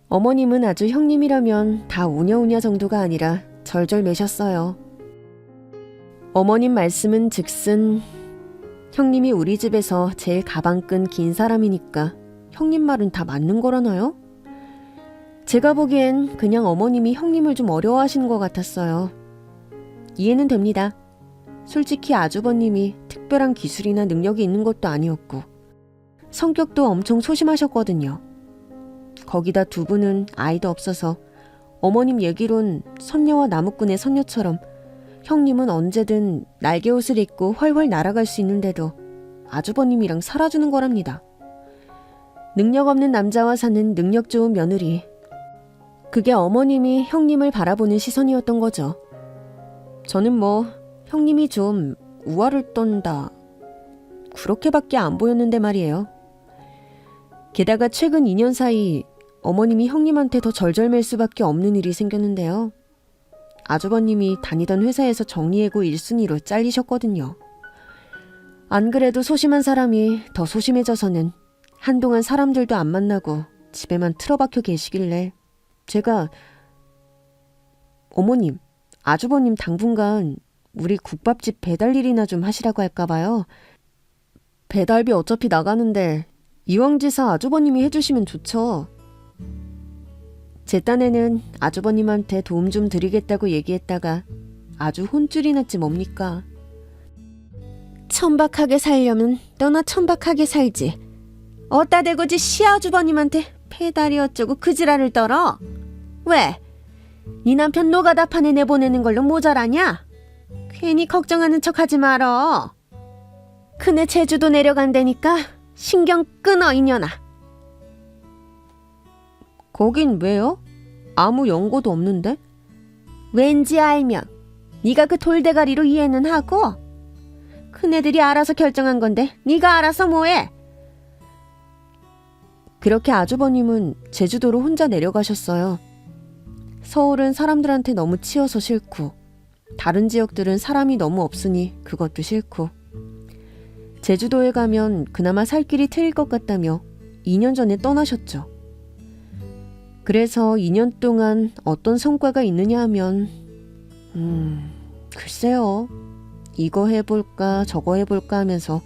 어머님은 아주 형님이라면 다 우냐우냐 정도가 아니라 절절 매셨어요. 어머님 말씀은 즉슨 형님이 우리 집에서 제일 가방끈 긴 사람이니까 형님 말은 다 맞는 거라나요? 제가 보기엔 그냥 어머님이 형님을 좀 어려워하시는 것 같았어요. 이해는 됩니다. 솔직히 아주버님이 특별한 기술이나 능력이 있는 것도 아니었고 성격도 엄청 소심하셨거든요. 거기다 두 분은 아이도 없어서 어머님 얘기론 선녀와 나무꾼의 선녀처럼 형님은 언제든 날개옷을 입고 훨훨 날아갈 수 있는데도 아주버님이랑 살아주는 거랍니다. 능력 없는 남자와 사는 능력 좋은 며느리. 그게 어머님이 형님을 바라보는 시선이었던 거죠. 저는 뭐 형님이 좀 우화를 떤다 그렇게밖에 안 보였는데 말이에요. 게다가 최근 2년 사이 어머님이 형님한테 더 절절맬 수밖에 없는 일이 생겼는데요. 아주버님이 다니던 회사에서 정리해고 1순위로 잘리셨거든요. 안 그래도 소심한 사람이 더 소심해져서는 한동안 사람들도 안 만나고 집에만 틀어박혀 계시길래 제가 어머님, 아주버님 당분간 우리 국밥집 배달 일이나 좀 하시라고 할까봐요. 배달비 어차피 나가는데 이왕지사 아주버님이 해주시면 좋죠. 제 딴에는 아주버님한테 도움 좀 드리겠다고 얘기했다가 아주 혼쭐이 났지 뭡니까. 천박하게 살려면 너나 천박하게 살지. 어따 대고지 시아주버님한테 배달이 어쩌고 그 지랄을 떨어? 왜? 네 남편 노가다판에 내보내는 걸로 모자라냐? 괜히 걱정하는 척 하지 말어. 큰애 제주도 내려간다니까 신경 끊어 이년아. 거긴 왜요? 아무 연고도 없는데? 왠지 알면 네가 그 돌대가리로 이해는 하고 큰애들이 알아서 결정한 건데 네가 알아서 뭐해? 그렇게 아주버님은 제주도로 혼자 내려가셨어요. 서울은 사람들한테 너무 치여서 싫고 다른 지역들은 사람이 너무 없으니 그것도 싫고 제주도에 가면 그나마 살 길이 트일 것 같다며 2년 전에 떠나셨죠. 그래서 2년 동안 어떤 성과가 있느냐 하면 글쎄요. 이거 해볼까 저거 해볼까 하면서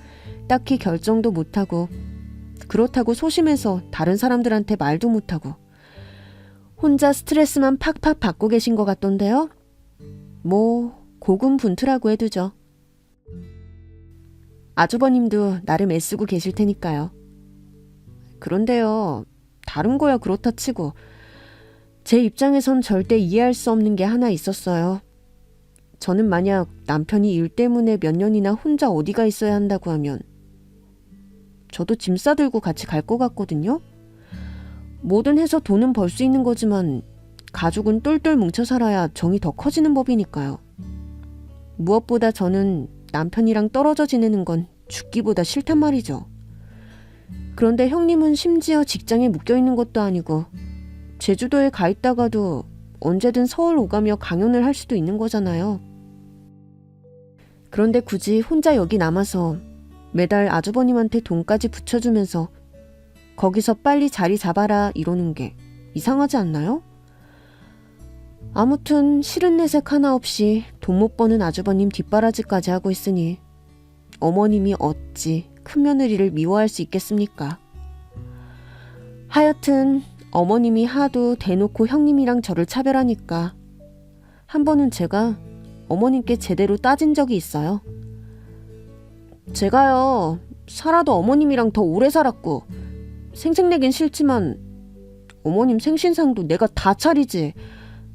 딱히 결정도 못하고 그렇다고 소심해서 다른 사람들한테 말도 못하고 혼자 스트레스만 팍팍 받고 계신 것 같던데요. 뭐 고군분투라고 해두죠. 아주버님도 나름 애쓰고 계실 테니까요. 그런데요. 다른 거야 그렇다 치고 제 입장에선 절대 이해할 수 없는 게 하나 있었어요. 저는 만약 남편이 일 때문에 몇 년이나 혼자 어디가 있어야 한다고 하면 저도 짐 싸들고 같이 갈 것 같거든요. 뭐든 해서 돈은 벌 수 있는 거지만 가족은 똘똘 뭉쳐 살아야 정이 더 커지는 법이니까요. 무엇보다 저는 남편이랑 떨어져 지내는 건 죽기보다 싫단 말이죠. 그런데 형님은 심지어 직장에 묶여있는 것도 아니고 제주도에 가 있다가도 언제든 서울 오가며 강연을 할 수도 있는 거잖아요. 그런데 굳이 혼자 여기 남아서 매달 아주버님한테 돈까지 붙여주면서 거기서 빨리 자리 잡아라 이러는 게 이상하지 않나요? 아무튼 싫은 내색 하나 없이 돈 못 버는 아주버님 뒷바라지까지 하고 있으니 어머님이 어찌 큰며느리를 미워할 수 있겠습니까? 하여튼 어머님이 하도 대놓고 형님이랑 저를 차별하니까 한 번은 제가 어머님께 제대로 따진 적이 있어요. 제가요, 살아도 어머님이랑 더 오래 살았고 생색내긴 싫지만 어머님 생신상도 내가 다 차리지.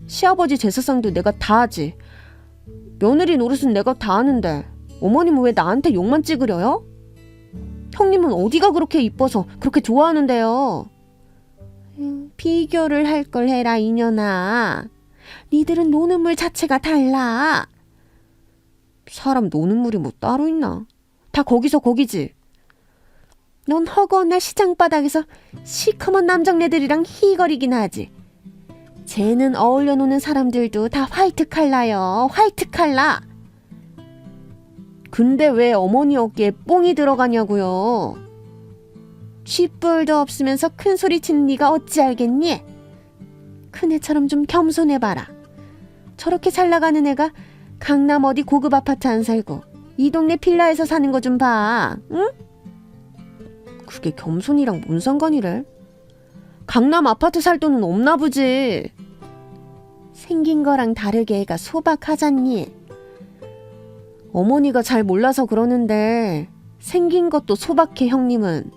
시아버지 제사상도 내가 다 하지. 며느리 노릇은 내가 다 하는데 어머님은 왜 나한테 욕만 찍으려요? 형님은 어디가 그렇게 이뻐서 그렇게 좋아하는데요? 비교를 할 걸 해라 이년아. 니들은 노는 물 자체가 달라. 사람 노는 물이 뭐 따로 있나? 다 거기서 거기지. 넌 허구한 시장바닥에서 시커먼 남정네들이랑 희거리긴 하지. 쟤는 어울려 노는 사람들도 다 화이트 칼라요. 화이트 칼라. 근데 왜 어머니 어깨에 뽕이 들어가냐고요. 쥐뿔도 없으면서 큰 소리 치는 네가 어찌 알겠니? 큰애처럼 좀 겸손해봐라. 저렇게 잘 나가는 애가 강남 어디 고급 아파트 안 살고 이 동네 빌라에서 사는 거 좀 봐. 응? 그게 겸손이랑 뭔 상관이래? 강남 아파트 살 돈은 없나 보지. 생긴 거랑 다르게 애가 소박하잖니. 어머니가 잘 몰라서 그러는데 생긴 것도 소박해 형님은.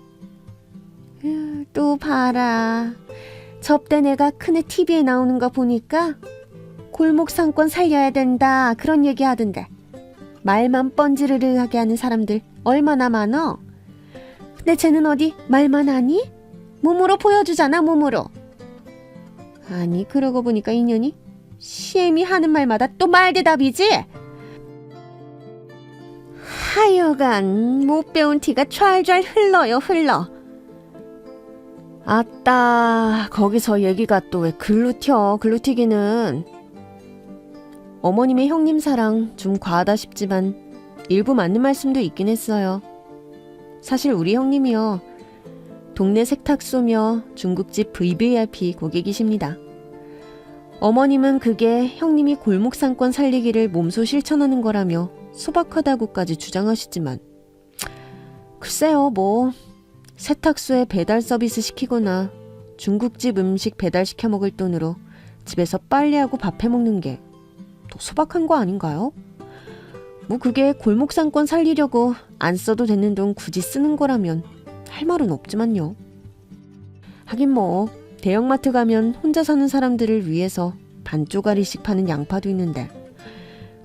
또 봐라. 접대 애가 큰애 TV에 나오는 거 보니까 골목 상권 살려야 된다 그런 얘기 하던데. 말만 뻔지르르하게 하는 사람들 얼마나 많어? 근데 쟤는 어디 말만 하니? 몸으로 보여주잖아 몸으로. 아니 그러고 보니까 인연이 시엠이 하는 말마다 또 말대답이지? 하여간 못 배운 티가 촤알촤알 흘러요 흘러. 아따 거기서 얘기가 또 왜 글로 튀어. 글로 튀기는. 어머님의 형님 사랑 좀 과하다 싶지만 일부 맞는 말씀도 있긴 했어요. 사실 우리 형님이요 동네 세탁소며 중국집 VVIP 고객이십니다. 어머님은 그게 형님이 골목 상권 살리기를 몸소 실천하는 거라며 소박하다고까지 주장하시지만 글쎄요 뭐 세탁소에 배달 서비스 시키거나 중국집 음식 배달시켜 먹을 돈으로 집에서 빨래하고 밥 해먹는 게 더 소박한 거 아닌가요? 뭐 그게 골목 상권 살리려고 안 써도 되는 돈 굳이 쓰는 거라면 할 말은 없지만요. 하긴 뭐 대형마트 가면 혼자 사는 사람들을 위해서 반쪼가리씩 파는 양파도 있는데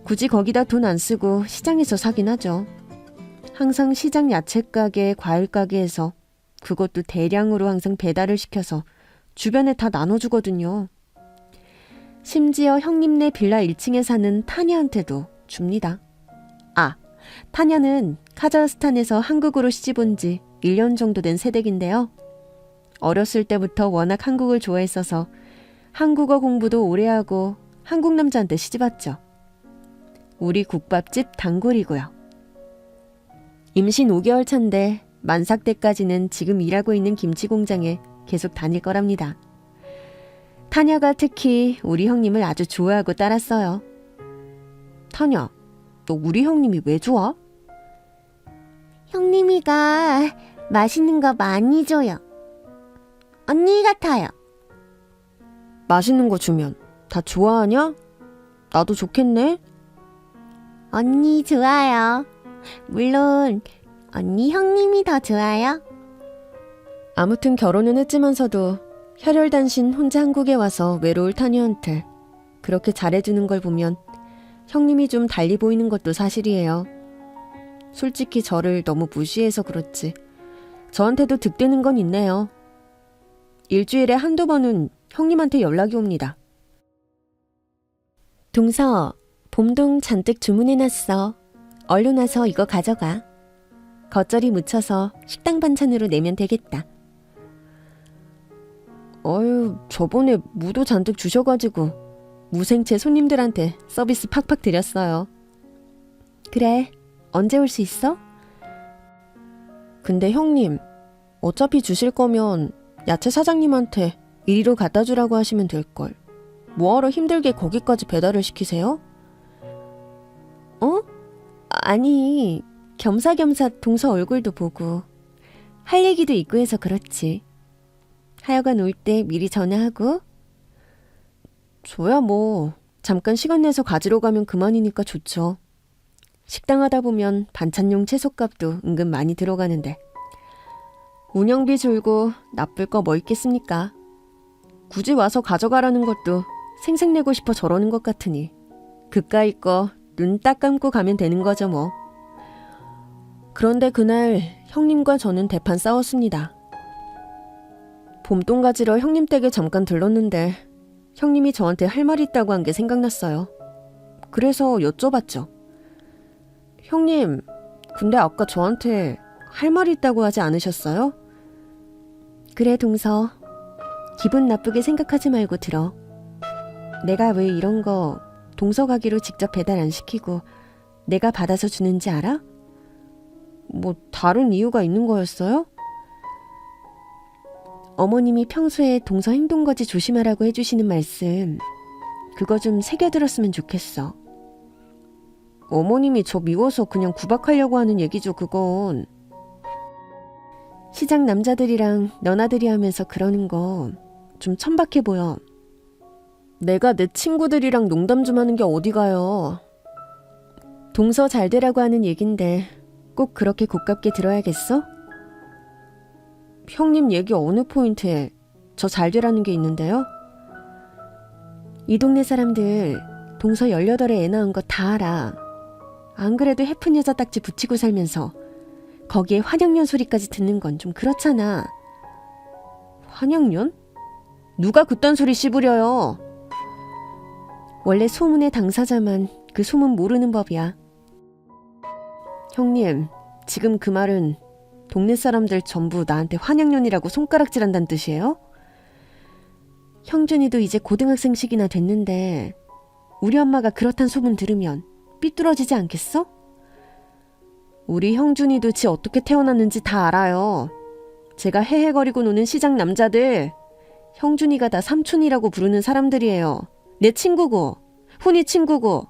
굳이 거기다 돈 안 쓰고 시장에서 사긴 하죠. 항상 시장 야채 가게, 과일 가게에서 그것도 대량으로 항상 배달을 시켜서 주변에 다 나눠주거든요. 심지어 형님네 빌라 1층에 사는 타냐한테도 줍니다. 아, 타냐는 카자흐스탄에서 한국으로 시집온 지 1년 정도 된 새댁인데요. 어렸을 때부터 워낙 한국을 좋아했어서 한국어 공부도 오래 하고 한국 남자한테 시집왔죠. 우리 국밥집 단골이고요. 임신 5개월 차인데 만삭 때까지는 지금 일하고 있는 김치 공장에 계속 다닐 거랍니다. 타냐가 특히 우리 형님을 아주 좋아하고 따랐어요. 타냐, 너 우리 형님이 왜 좋아? 형님이가 맛있는 거 많이 줘요. 언니 같아요. 맛있는 거 주면 다 좋아하냐? 나도 좋겠네. 언니 좋아요. 물론 언니 형님이 더 좋아요. 아무튼 결혼은 했지만서도 혈혈단신 혼자 한국에 와서 외로울 타녀한테 그렇게 잘해주는 걸 보면 형님이 좀 달리 보이는 것도 사실이에요. 솔직히 저를 너무 무시해서 그렇지 저한테도 득되는 건 있네요. 일주일에 한두 번은 형님한테 연락이 옵니다. 동서, 봄동 잔뜩 주문해놨어. 얼른 와서 이거 가져가. 겉절이 묻혀서 식당 반찬으로 내면 되겠다. 어휴, 저번에 무도 잔뜩 주셔가지고 무생채 손님들한테 서비스 팍팍 드렸어요. 그래, 언제 올 수 있어? 근데 형님, 어차피 주실 거면 야채 사장님한테 이리로 갖다 주라고 하시면 될걸. 뭐하러 힘들게 거기까지 배달을 시키세요? 어? 아니, 겸사겸사 동서 얼굴도 보고 할 얘기도 있고 해서 그렇지. 하여간 올 때 미리 전화하고. 저야 뭐 잠깐 시간 내서 가지러 가면 그만이니까 좋죠. 식당 하다 보면 반찬용 채소값도 은근 많이 들어가는데 운영비 줄고 나쁠 거 뭐 있겠습니까? 굳이 와서 가져가라는 것도 생색내고 싶어 저러는 것 같으니 그까이 거 눈 딱 감고 가면 되는 거죠 뭐. 그런데 그날 형님과 저는 대판 싸웠습니다. 봄동 가지러 형님 댁에 잠깐 들렀는데 형님이 저한테 할 말 있다고 한 게 생각났어요. 그래서 여쭤봤죠. 형님, 근데 아까 저한테 할 말 있다고 하지 않으셨어요? 그래 동서, 기분 나쁘게 생각하지 말고 들어. 내가 왜 이런 거 동서 가기로 직접 배달 안 시키고 내가 받아서 주는지 알아? 뭐 다른 이유가 있는 거였어요? 어머님이 평소에 동서 행동거지 조심하라고 해주시는 말씀, 그거 좀 새겨들었으면 좋겠어. 어머님이 저 미워서 그냥 구박하려고 하는 얘기죠, 그건. 시장 남자들이랑 너나들이 하면서 그러는 거 좀 천박해 보여. 내가 내 친구들이랑 농담 좀 하는 게 어디 가요. 동서 잘 되라고 하는 얘긴데 꼭 그렇게 고깝게 들어야겠어? 형님 얘기 어느 포인트에 저 잘 되라는 게 있는데요? 이 동네 사람들 동서 18에 애 낳은 거 다 알아. 안 그래도 해픈 여자 딱지 붙이고 살면서 거기에 환양년 소리까지 듣는 건 좀 그렇잖아. 환양년? 누가 그딴 소리 씹으려요? 원래 소문의 당사자만 그 소문 모르는 법이야. 형님, 지금 그 말은 동네 사람들 전부 나한테 환양년이라고 손가락질한다는 뜻이에요? 형준이도 이제 고등학생식이나 됐는데 우리 엄마가 그렇단 소문 들으면 삐뚤어지지 않겠어? 우리 형준이도 지 어떻게 태어났는지 다 알아요. 제가 헤헤거리고 노는 시장 남자들, 형준이가 다 삼촌이라고 부르는 사람들이에요. 내 친구고, 훈이 친구고,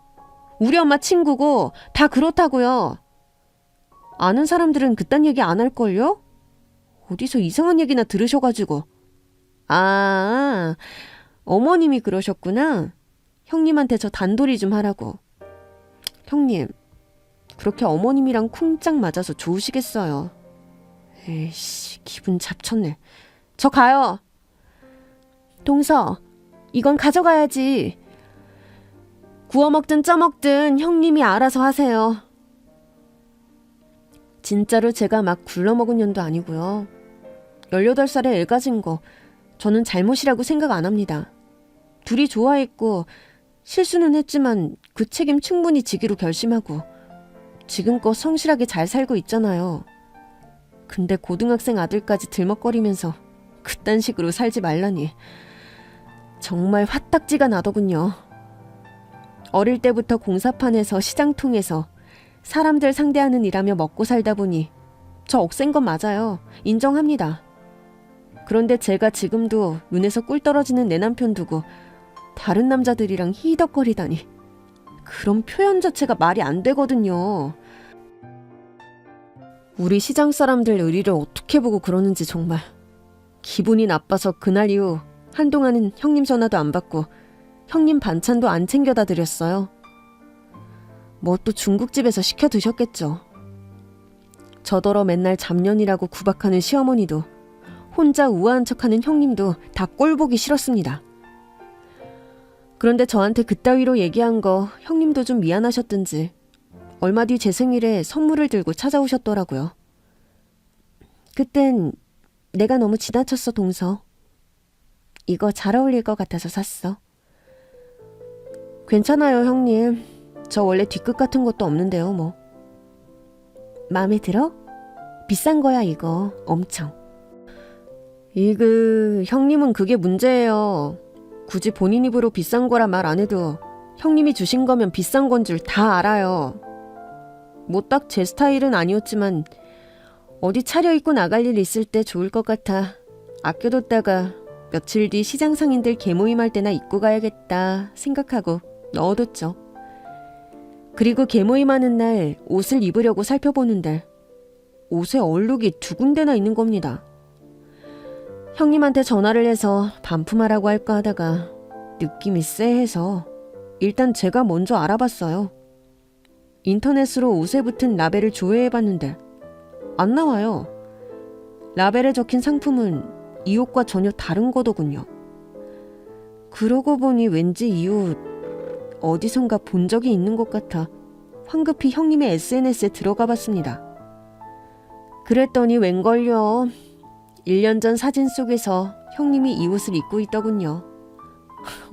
우리 엄마 친구고 다 그렇다고요. 아는 사람들은 그딴 얘기 안 할걸요? 어디서 이상한 얘기나 들으셔가지고. 아, 어머님이 그러셨구나. 형님한테 저 단돌이 좀 하라고. 형님, 그렇게 어머님이랑 쿵짝 맞아서 좋으시겠어요. 에이씨, 기분 잡쳤네. 저 가요. 동서, 이건 가져가야지. 구워 먹든 쪄 먹든 형님이 알아서 하세요. 진짜로 제가 막 굴러먹은 년도 아니고요. 18살에 애 가진 거 저는 잘못이라고 생각 안 합니다. 둘이 좋아했고 실수는 했지만 그 책임 충분히 지기로 결심하고 지금껏 성실하게 잘 살고 있잖아요. 근데 고등학생 아들까지 들먹거리면서 그딴 식으로 살지 말라니 정말 화딱지가 나더군요. 어릴 때부터 공사판에서 시장통에서 사람들 상대하는 일하며 먹고 살다 보니 저 억센 건 맞아요. 인정합니다. 그런데 제가 지금도 눈에서 꿀 떨어지는 내 남편 두고 다른 남자들이랑 히덕거리다니, 그런 표현 자체가 말이 안 되거든요. 우리 시장 사람들 의리를 어떻게 보고 그러는지 정말 기분이 나빠서 그날 이후 한동안은 형님 전화도 안 받고 형님 반찬도 안 챙겨다 드렸어요. 뭐 또 중국집에서 시켜 드셨겠죠. 저더러 맨날 잡년이라고 구박하는 시어머니도 혼자 우아한 척하는 형님도 다 꼴보기 싫었습니다. 그런데 저한테 그따위로 얘기한 거 형님도 좀 미안하셨든지 얼마 뒤 제 생일에 선물을 들고 찾아오셨더라고요. 그땐 내가 너무 지나쳤어 동서. 이거 잘 어울릴 것 같아서 샀어. 괜찮아요 형님. 저 원래 뒤끝 같은 것도 없는데요 뭐. 마음에 들어? 비싼 거야 이거 엄청. 형님은 그게 문제예요. 굳이 본인 입으로 비싼 거라 말 안 해도 형님이 주신 거면 비싼 건 줄 다 알아요. 뭐 딱 제 스타일은 아니었지만 어디 차려입고 나갈 일 있을 때 좋을 것 같아 아껴뒀다가 며칠 뒤 시장 상인들 개모임할 때나 입고 가야겠다 생각하고 넣어뒀죠. 그리고 개모임하는 날 옷을 입으려고 살펴보는데 옷에 얼룩이 2군데나 있는 겁니다. 형님한테 전화를 해서 반품하라고 할까 하다가 느낌이 쎄해서 일단 제가 먼저 알아봤어요. 인터넷으로 옷에 붙은 라벨을 조회해봤는데 안 나와요. 라벨에 적힌 상품은 이 옷과 전혀 다른 거더군요. 그러고 보니 왠지 이 옷 어디선가 본 적이 있는 것 같아 황급히 형님의 SNS에 들어가 봤습니다. 그랬더니 웬걸요. 1년 전 사진 속에서 형님이 이 옷을 입고 있더군요.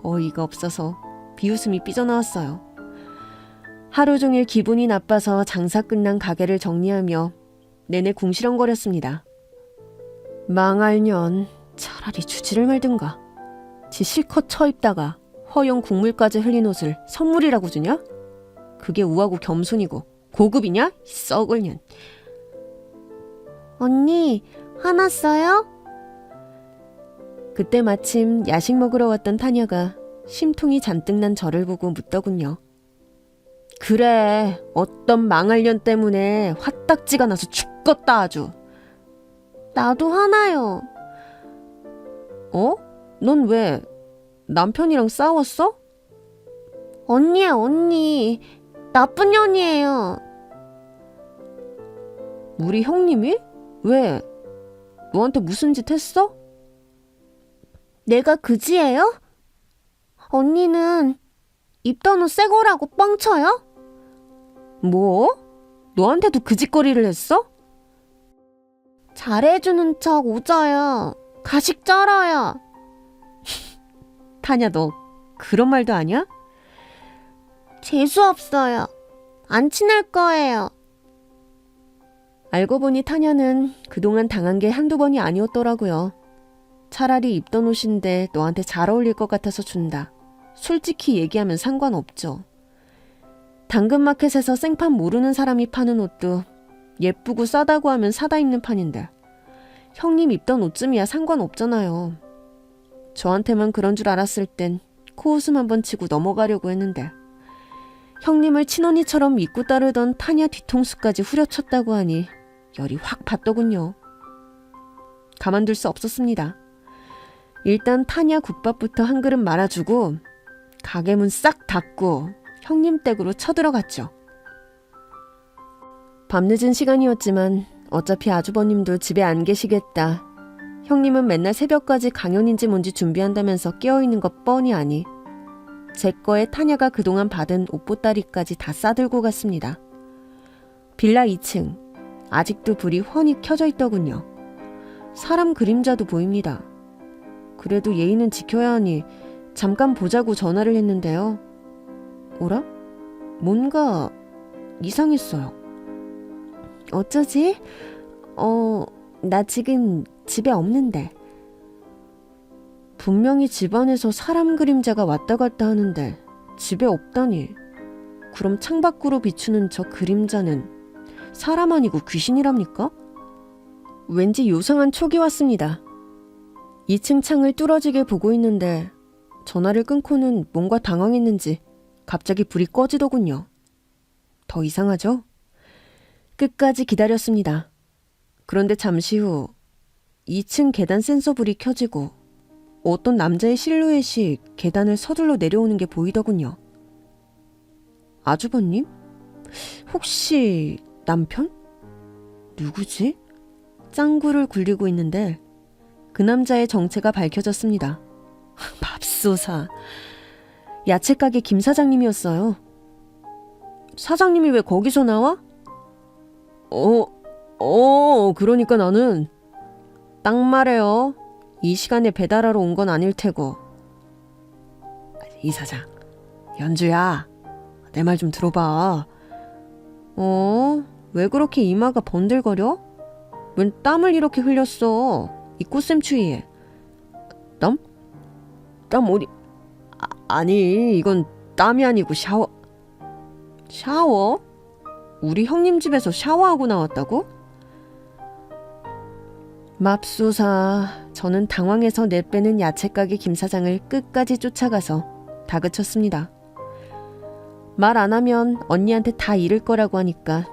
어이가 없어서 비웃음이 삐져나왔어요. 하루 종일 기분이 나빠서 장사 끝난 가게를 정리하며 내내 궁시렁거렸습니다. 망할 년, 차라리 주지를 말든가. 지 실컷 처입다가 허용 국물까지 흘린 옷을 선물이라고 주냐? 그게 우하고 겸손이고 고급이냐? 썩을 년. 언니, 화났어요? 그때 마침 야식 먹으러 왔던 타냐가 심통이 잔뜩 난 저를 보고 묻더군요. 그래, 어떤 망할 년 때문에 화딱지가 나서 죽겠다 아주. 나도 화나요. 어? 넌 왜 남편이랑 싸웠어? 언니야, 언니. 나쁜 년이에요. 우리 형님이? 왜? 너한테 무슨 짓 했어? 내가 그지예요? 언니는 입던 옷 새 거라고 뻥쳐요? 뭐? 너한테도 그 짓거리를 했어? 잘해주는 척 오져요. 가식 쩔어요. 타냐, 너 그런 말도 아냐? 재수없어요. 안 친할 거예요. 알고 보니 타냐는 그동안 당한 게 한두 번이 아니었더라고요. 차라리 입던 옷인데 너한테 잘 어울릴 것 같아서 준다. 솔직히 얘기하면 상관없죠. 당근마켓에서 생판 모르는 사람이 파는 옷도 예쁘고 싸다고 하면 사다 입는 판인데 형님 입던 옷쯤이야 상관없잖아요. 저한테만 그런 줄 알았을 땐 코웃음 한번 치고 넘어가려고 했는데 형님을 친언니처럼 믿고 따르던 타냐 뒤통수까지 후려쳤다고 하니 열이 확 받더군요. 가만둘 수 없었습니다. 일단 타냐 국밥부터 한 그릇 말아주고 가게 문 싹 닫고 형님 댁으로 쳐들어갔죠. 밤늦은 시간이었지만 어차피 아주버님도 집에 안 계시겠다. 형님은 맨날 새벽까지 강연인지 뭔지 준비한다면서 깨어있는 것 뻔히 아니 제 거에 타냐가 그동안 받은 옷보따리까지 다 싸들고 갔습니다. 빌라 2층 아직도 불이 훤히 켜져 있더군요. 사람 그림자도 보입니다. 그래도 예의는 지켜야 하니 잠깐 보자고 전화를 했는데요. 어라? 뭔가 이상했어요. 어쩌지? 나 지금 집에 없는데. 분명히 집안에서 사람 그림자가 왔다 갔다 하는데 집에 없다니. 그럼 창밖으로 비추는 저 그림자는 사람 아니고 귀신이랍니까? 왠지 요상한 촉이 왔습니다. 2층 창을 뚫어지게 보고 있는데 전화를 끊고는 뭔가 당황했는지 갑자기 불이 꺼지더군요. 더 이상하죠? 끝까지 기다렸습니다. 그런데 잠시 후 2층 계단 센서 불이 켜지고 어떤 남자의 실루엣이 계단을 서둘러 내려오는 게 보이더군요. 아주버님? 혹시 남편? 누구지? 짱구를 굴리고 있는데 그 남자의 정체가 밝혀졌습니다. 맙소사. 야채가게 김 사장님이었어요. 사장님이 왜 거기서 나와? 그러니까 나는 딱 말해요. 이 시간에 배달하러 온 건 아닐 테고. 이 사장, 연주야, 내 말 좀 들어봐. 왜 그렇게 이마가 번들거려? 웬 땀을 이렇게 흘렸어? 이 꽃샘추위에. 땀? 땀 어디? 아니, 이건 땀이 아니고 샤워. 샤워? 우리 형님 집에서 샤워하고 나왔다고? 맙소사. 저는 당황해서 내빼는 야채가게 김 사장을 끝까지 쫓아가서 다그쳤습니다. 말 안 하면 언니한테 다 잃을 거라고 하니까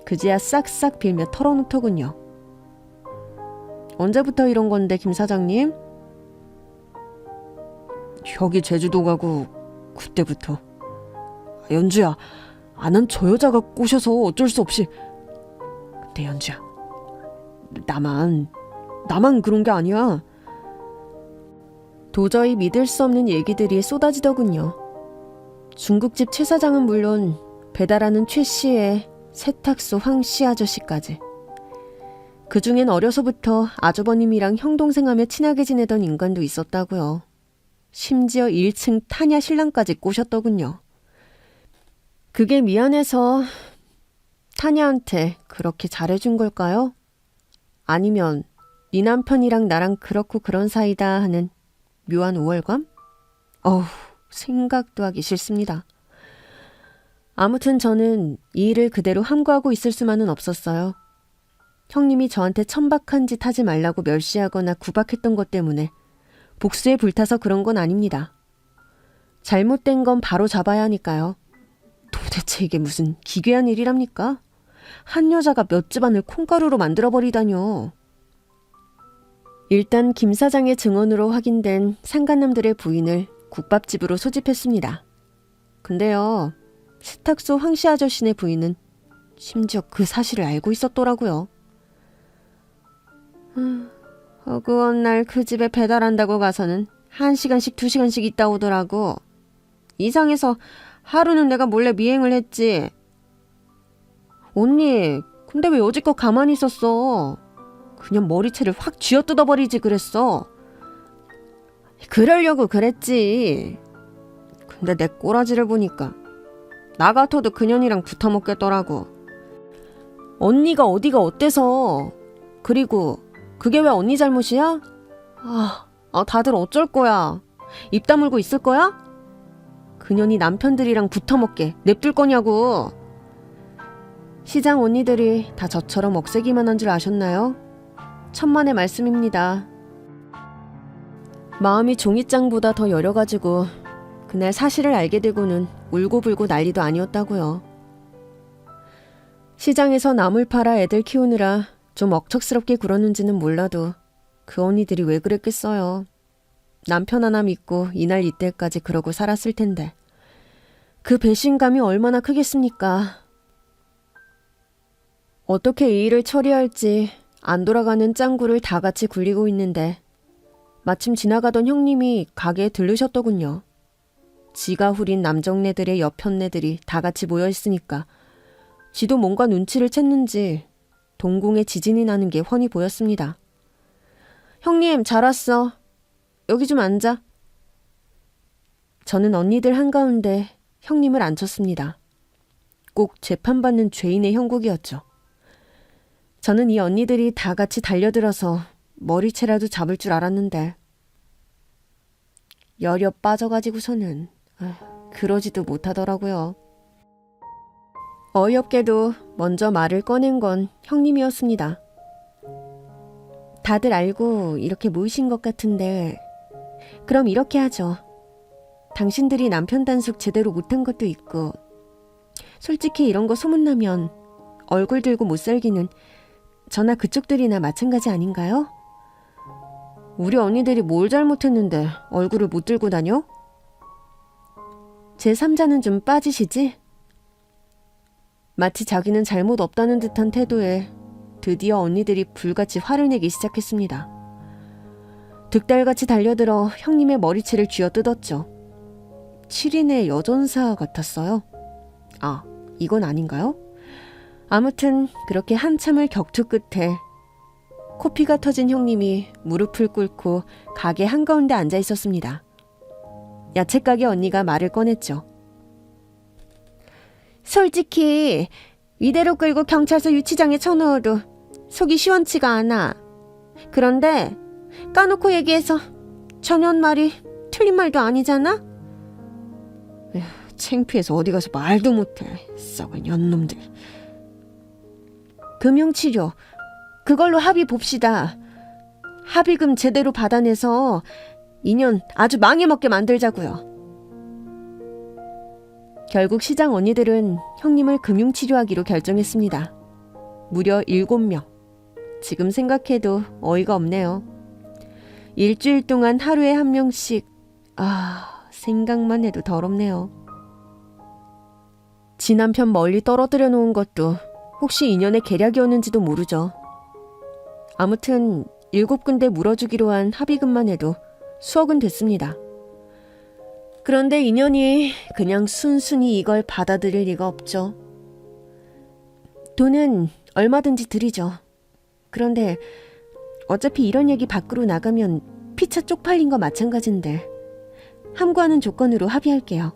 그제야 싹싹 빌며 털어놓더군요. 언제부터 이런 건데 김 사장님? 혁이 제주도 가고 그때부터. 연주야, 난 저 여자가 꼬셔서 어쩔 수 없이. 근데 연주야, 나만 그런 게 아니야. 도저히 믿을 수 없는 얘기들이 쏟아지더군요. 중국집 최 사장은 물론 배달하는 최 씨의 세탁소 황 씨 아저씨까지. 그중엔 어려서부터 아주버님이랑 형동생하며 친하게 지내던 인간도 있었다고요. 심지어 1층 타냐 신랑까지 꼬셨더군요. 그게 미안해서 타냐한테 그렇게 잘해준 걸까요? 아니면 네 남편이랑 나랑 그렇고 그런 사이다 하는 묘한 우월감? 생각도 하기 싫습니다. 아무튼 저는 이 일을 그대로 함구하고 있을 수만은 없었어요. 형님이 저한테 천박한 짓 하지 말라고 멸시하거나 구박했던 것 때문에 복수에 불타서 그런 건 아닙니다. 잘못된 건 바로 잡아야 하니까요. 도대체 이게 무슨 기괴한 일이랍니까? 한 여자가 몇 집안을 콩가루로 만들어버리다뇨. 일단 김 사장의 증언으로 확인된 상간남들의 부인을 국밥집으로 소집했습니다. 근데요, 세탁소 황씨 아저씨네 부인은 심지어 그 사실을 알고 있었더라고요. 허구한 날 그 집에 배달한다고 가서는 1시간씩 2시간씩 있다 오더라고. 이상해서 하루는 내가 몰래 미행을 했지. 언니, 근데 왜 여지껏 가만히 있었어? 그냥 머리채를 확 쥐어뜯어버리지 그랬어. 그러려고 그랬지. 근데 내 꼬라지를 보니까 나 같아도 그년이랑 붙어먹겠더라고. 언니가 어디가 어때서. 그리고 그게 왜 언니 잘못이야? 다들 어쩔 거야. 입 다물고 있을 거야? 그년이 남편들이랑 붙어먹게 냅둘 거냐고. 시장 언니들이 다 저처럼 억세기만 한 줄 아셨나요? 천만의 말씀입니다. 마음이 종이장보다 더 여려가지고 그날 사실을 알게 되고는 울고불고 난리도 아니었다고요. 시장에서 나물 팔아 애들 키우느라 좀 억척스럽게 굴었는지는 몰라도 그 언니들이 왜 그랬겠어요. 남편 하나 믿고 이날 이때까지 그러고 살았을 텐데 그 배신감이 얼마나 크겠습니까? 어떻게 이 일을 처리할지 안 돌아가는 짱구를 다 같이 굴리고 있는데 마침 지나가던 형님이 가게에 들르셨더군요. 지가 후린 남정네들의 여편네들이 다 같이 모여있으니까 지도 뭔가 눈치를 챘는지 동궁에 지진이 나는 게 훤히 보였습니다. 형님, 잘 왔어. 여기 좀 앉아. 저는 언니들 한가운데 형님을 앉혔습니다. 꼭 재판받는 죄인의 형국이었죠. 저는 이 언니들이 다 같이 달려들어서 머리채라도 잡을 줄 알았는데 여려 빠져가지고서는 그러지도 못하더라고요. 어이없게도 먼저 말을 꺼낸 건 형님이었습니다. 다들 알고 이렇게 모이신 것 같은데 그럼 이렇게 하죠. 당신들이 남편 단속 제대로 못한 것도 있고 솔직히 이런 거 소문나면 얼굴 들고 못 살기는 저나 그쪽들이나 마찬가지 아닌가요? 우리 언니들이 뭘 잘못했는데 얼굴을 못 들고 다녀? 제3자는 좀 빠지시지? 마치 자기는 잘못 없다는 듯한 태도에 드디어 언니들이 불같이 화를 내기 시작했습니다. 득달같이 달려들어 형님의 머리채를 쥐어뜯었죠. 7인의 여전사 같았어요. 이건 아닌가요? 아무튼 그렇게 한참을 격투 끝에 코피가 터진 형님이 무릎을 꿇고 가게 한가운데 앉아 있었습니다. 야채가게 언니가 말을 꺼냈죠. 솔직히 이대로 끌고 경찰서 유치장에 쳐넣어도 속이 시원치가 않아. 그런데 까놓고 얘기해서 전현 말이 틀린 말도 아니잖아? 창피해서 어디 가서 말도 못해. 썩은 연놈들. 금융치료 그걸로 합의 봅시다. 합의금 제대로 받아내서 2년 아주 망해먹게 만들자고요. 결국 시장 언니들은 형님을 금융치료하기로 결정했습니다. 무려 7명. 지금 생각해도 어이가 없네요. 일주일 동안 하루에 1명씩. 생각만 해도 더럽네요. 지 남편 멀리 떨어뜨려 놓은 것도 혹시 인연의 계략이었는지도 모르죠. 아무튼 7군데 물어주기로 한 합의금만 해도 수억은 됐습니다. 그런데 인연이 그냥 순순히 이걸 받아들일 리가 없죠. 돈은 얼마든지 드리죠. 그런데 어차피 이런 얘기 밖으로 나가면 피차 쪽팔린 거 마찬가지인데 함구하는 조건으로 합의할게요.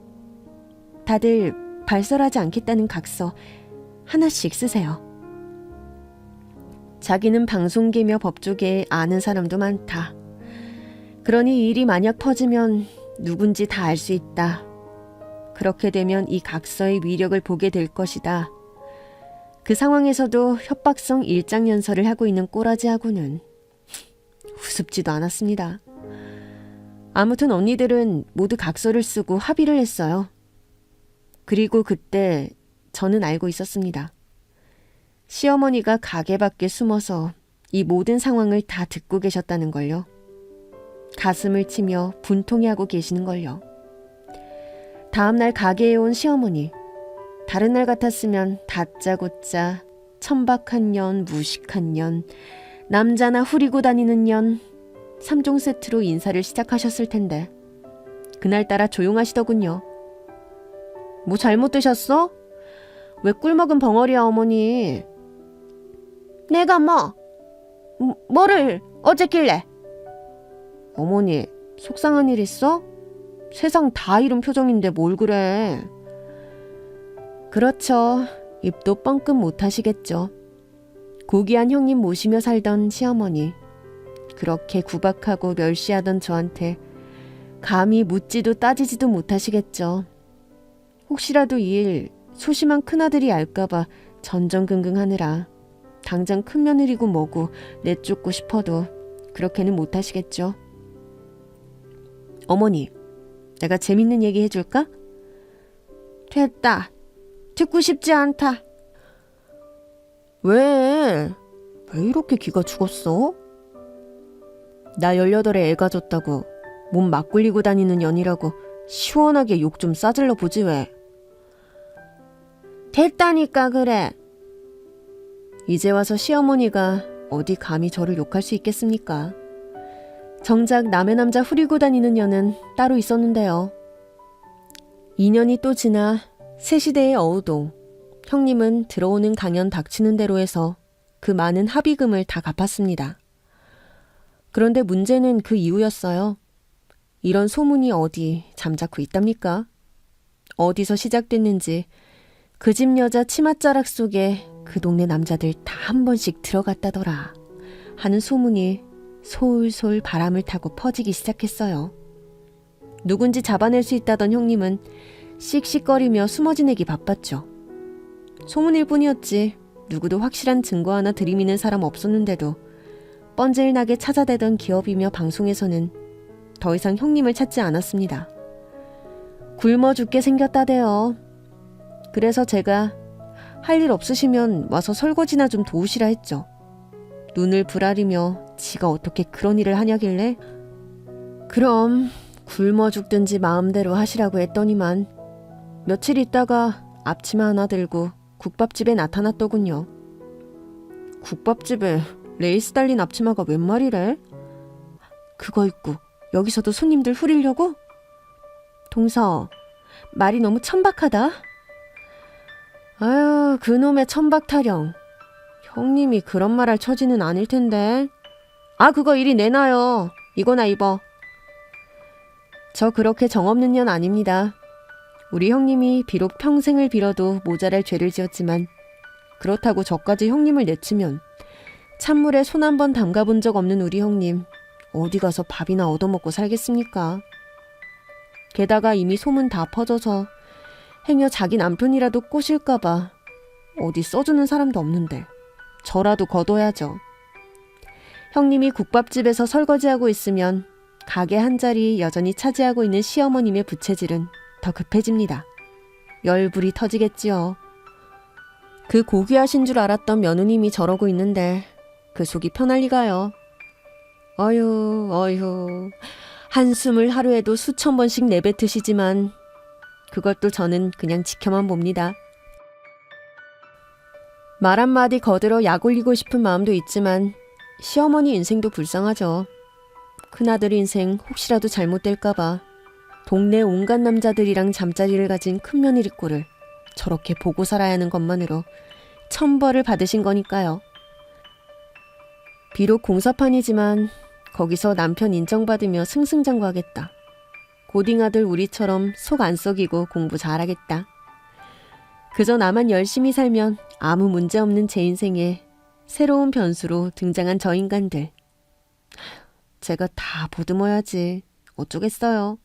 다들 발설하지 않겠다는 각서 하나씩 쓰세요. 자기는 방송계며 법조계에 아는 사람도 많다. 그러니 이 일이 만약 퍼지면 누군지 다 알 수 있다. 그렇게 되면 이 각서의 위력을 보게 될 것이다. 그 상황에서도 협박성 일장연설을 하고 있는 꼬라지하고는 우습지도 않았습니다. 아무튼 언니들은 모두 각서를 쓰고 합의를 했어요. 그리고 그때 저는 알고 있었습니다. 시어머니가 가게 밖에 숨어서 이 모든 상황을 다 듣고 계셨다는 걸요. 가슴을 치며 분통해하고 계시는 걸요. 다음날 가게에 온 시어머니. 다른 날 같았으면 다짜고짜 천박한 년, 무식한 년, 남자나 후리고 다니는 년 3종 세트로 인사를 시작하셨을 텐데 그날따라 조용하시더군요. 뭐 잘못 드셨어? 왜 꿀먹은 벙어리야 어머니? 내가 뭐를 어쨌길래? 어머니 속상한 일 있어? 세상 다 이런 표정인데 뭘 그래? 그렇죠. 입도 뻥끗 못하시겠죠. 고귀한 형님 모시며 살던 시어머니. 그렇게 구박하고 멸시하던 저한테 감히 묻지도 따지지도 못하시겠죠. 혹시라도 이 일 소심한 큰아들이 알까봐 전전긍긍하느라 당장 큰 며느리고 뭐고 내쫓고 싶어도 그렇게는 못하시겠죠. 어머니, 내가 재밌는 얘기 해줄까? 됐다. 듣고 싶지 않다. 왜 이렇게 기가 죽었어? 나 18에 애 가졌다고 몸 막 굴리고 다니는 년이라고 시원하게 욕 좀 싸질러 보지 왜. 됐다니까 그래. 이제 와서 시어머니가 어디 감히 저를 욕할 수 있겠습니까? 정작 남의 남자 후리고 다니는 년은 따로 있었는데요. 2년이 또 지나 새 시대의 어우동. 형님은 들어오는 강연 닥치는 대로 해서 그 많은 합의금을 다 갚았습니다. 그런데 문제는 그 이후였어요. 이런 소문이 어디 잠자코 있답니까? 어디서 시작됐는지 그 집 여자 치맛자락 속에 그 동네 남자들 다 한 번씩 들어갔다더라 하는 소문이 솔솔 바람을 타고 퍼지기 시작했어요. 누군지 잡아낼 수 있다던 형님은 씩씩거리며 숨어 지내기 바빴죠. 소문일 뿐이었지 누구도 확실한 증거 하나 들이미는 사람 없었는데도 뻔질나게 찾아대던 기업이며 방송에서는 더 이상 형님을 찾지 않았습니다. 굶어 죽게 생겼다대요. 그래서 제가 할 일 없으시면 와서 설거지나 좀 도우시라 했죠. 눈을 부라리며 지가 어떻게 그런 일을 하냐길래 그럼 굶어 죽든지 마음대로 하시라고 했더니만 며칠 있다가 앞치마 하나 들고 국밥집에 나타났더군요. 국밥집에 레이스 달린 앞치마가 웬 말이래? 그거 입고 여기서도 손님들 후리려고? 동서, 말이 너무 천박하다. 아유, 그놈의 천박타령. 형님이 그런 말 할 처지는 아닐 텐데. 아, 그거 이리 내놔요. 이거나 입어. 저 그렇게 정없는 년 아닙니다. 우리 형님이 비록 평생을 빌어도 모자랄 죄를 지었지만 그렇다고 저까지 형님을 내치면 찬물에 손 한 번 담가본 적 없는 우리 형님 어디 가서 밥이나 얻어먹고 살겠습니까? 게다가 이미 소문 다 퍼져서 행여 자기 남편이라도 꼬실까봐 어디 써주는 사람도 없는데 저라도 거둬야죠. 형님이 국밥집에서 설거지하고 있으면 가게 한 자리 여전히 차지하고 있는 시어머님의 부채질은 더 급해집니다. 열불이 터지겠지요. 그 고귀하신 줄 알았던 며느님이 저러고 있는데 그 속이 편할 리가요. 어휴 한숨을 하루에도 수천 번씩 내뱉으시지만 그것도 저는 그냥 지켜만 봅니다. 말 한마디 거들어 약 올리고 싶은 마음도 있지만 시어머니 인생도 불쌍하죠. 큰아들 인생 혹시라도 잘못될까봐 동네 온갖 남자들이랑 잠자리를 가진 큰며느리 꼴을 저렇게 보고 살아야 하는 것만으로 천벌을 받으신 거니까요. 비록 공사판이지만 거기서 남편 인정받으며 승승장구하겠다. 고딩아들 우리처럼 속 안 썩이고 공부 잘하겠다. 그저 나만 열심히 살면 아무 문제 없는 제 인생에 새로운 변수로 등장한 저 인간들. 제가 다 보듬어야지. 어쩌겠어요.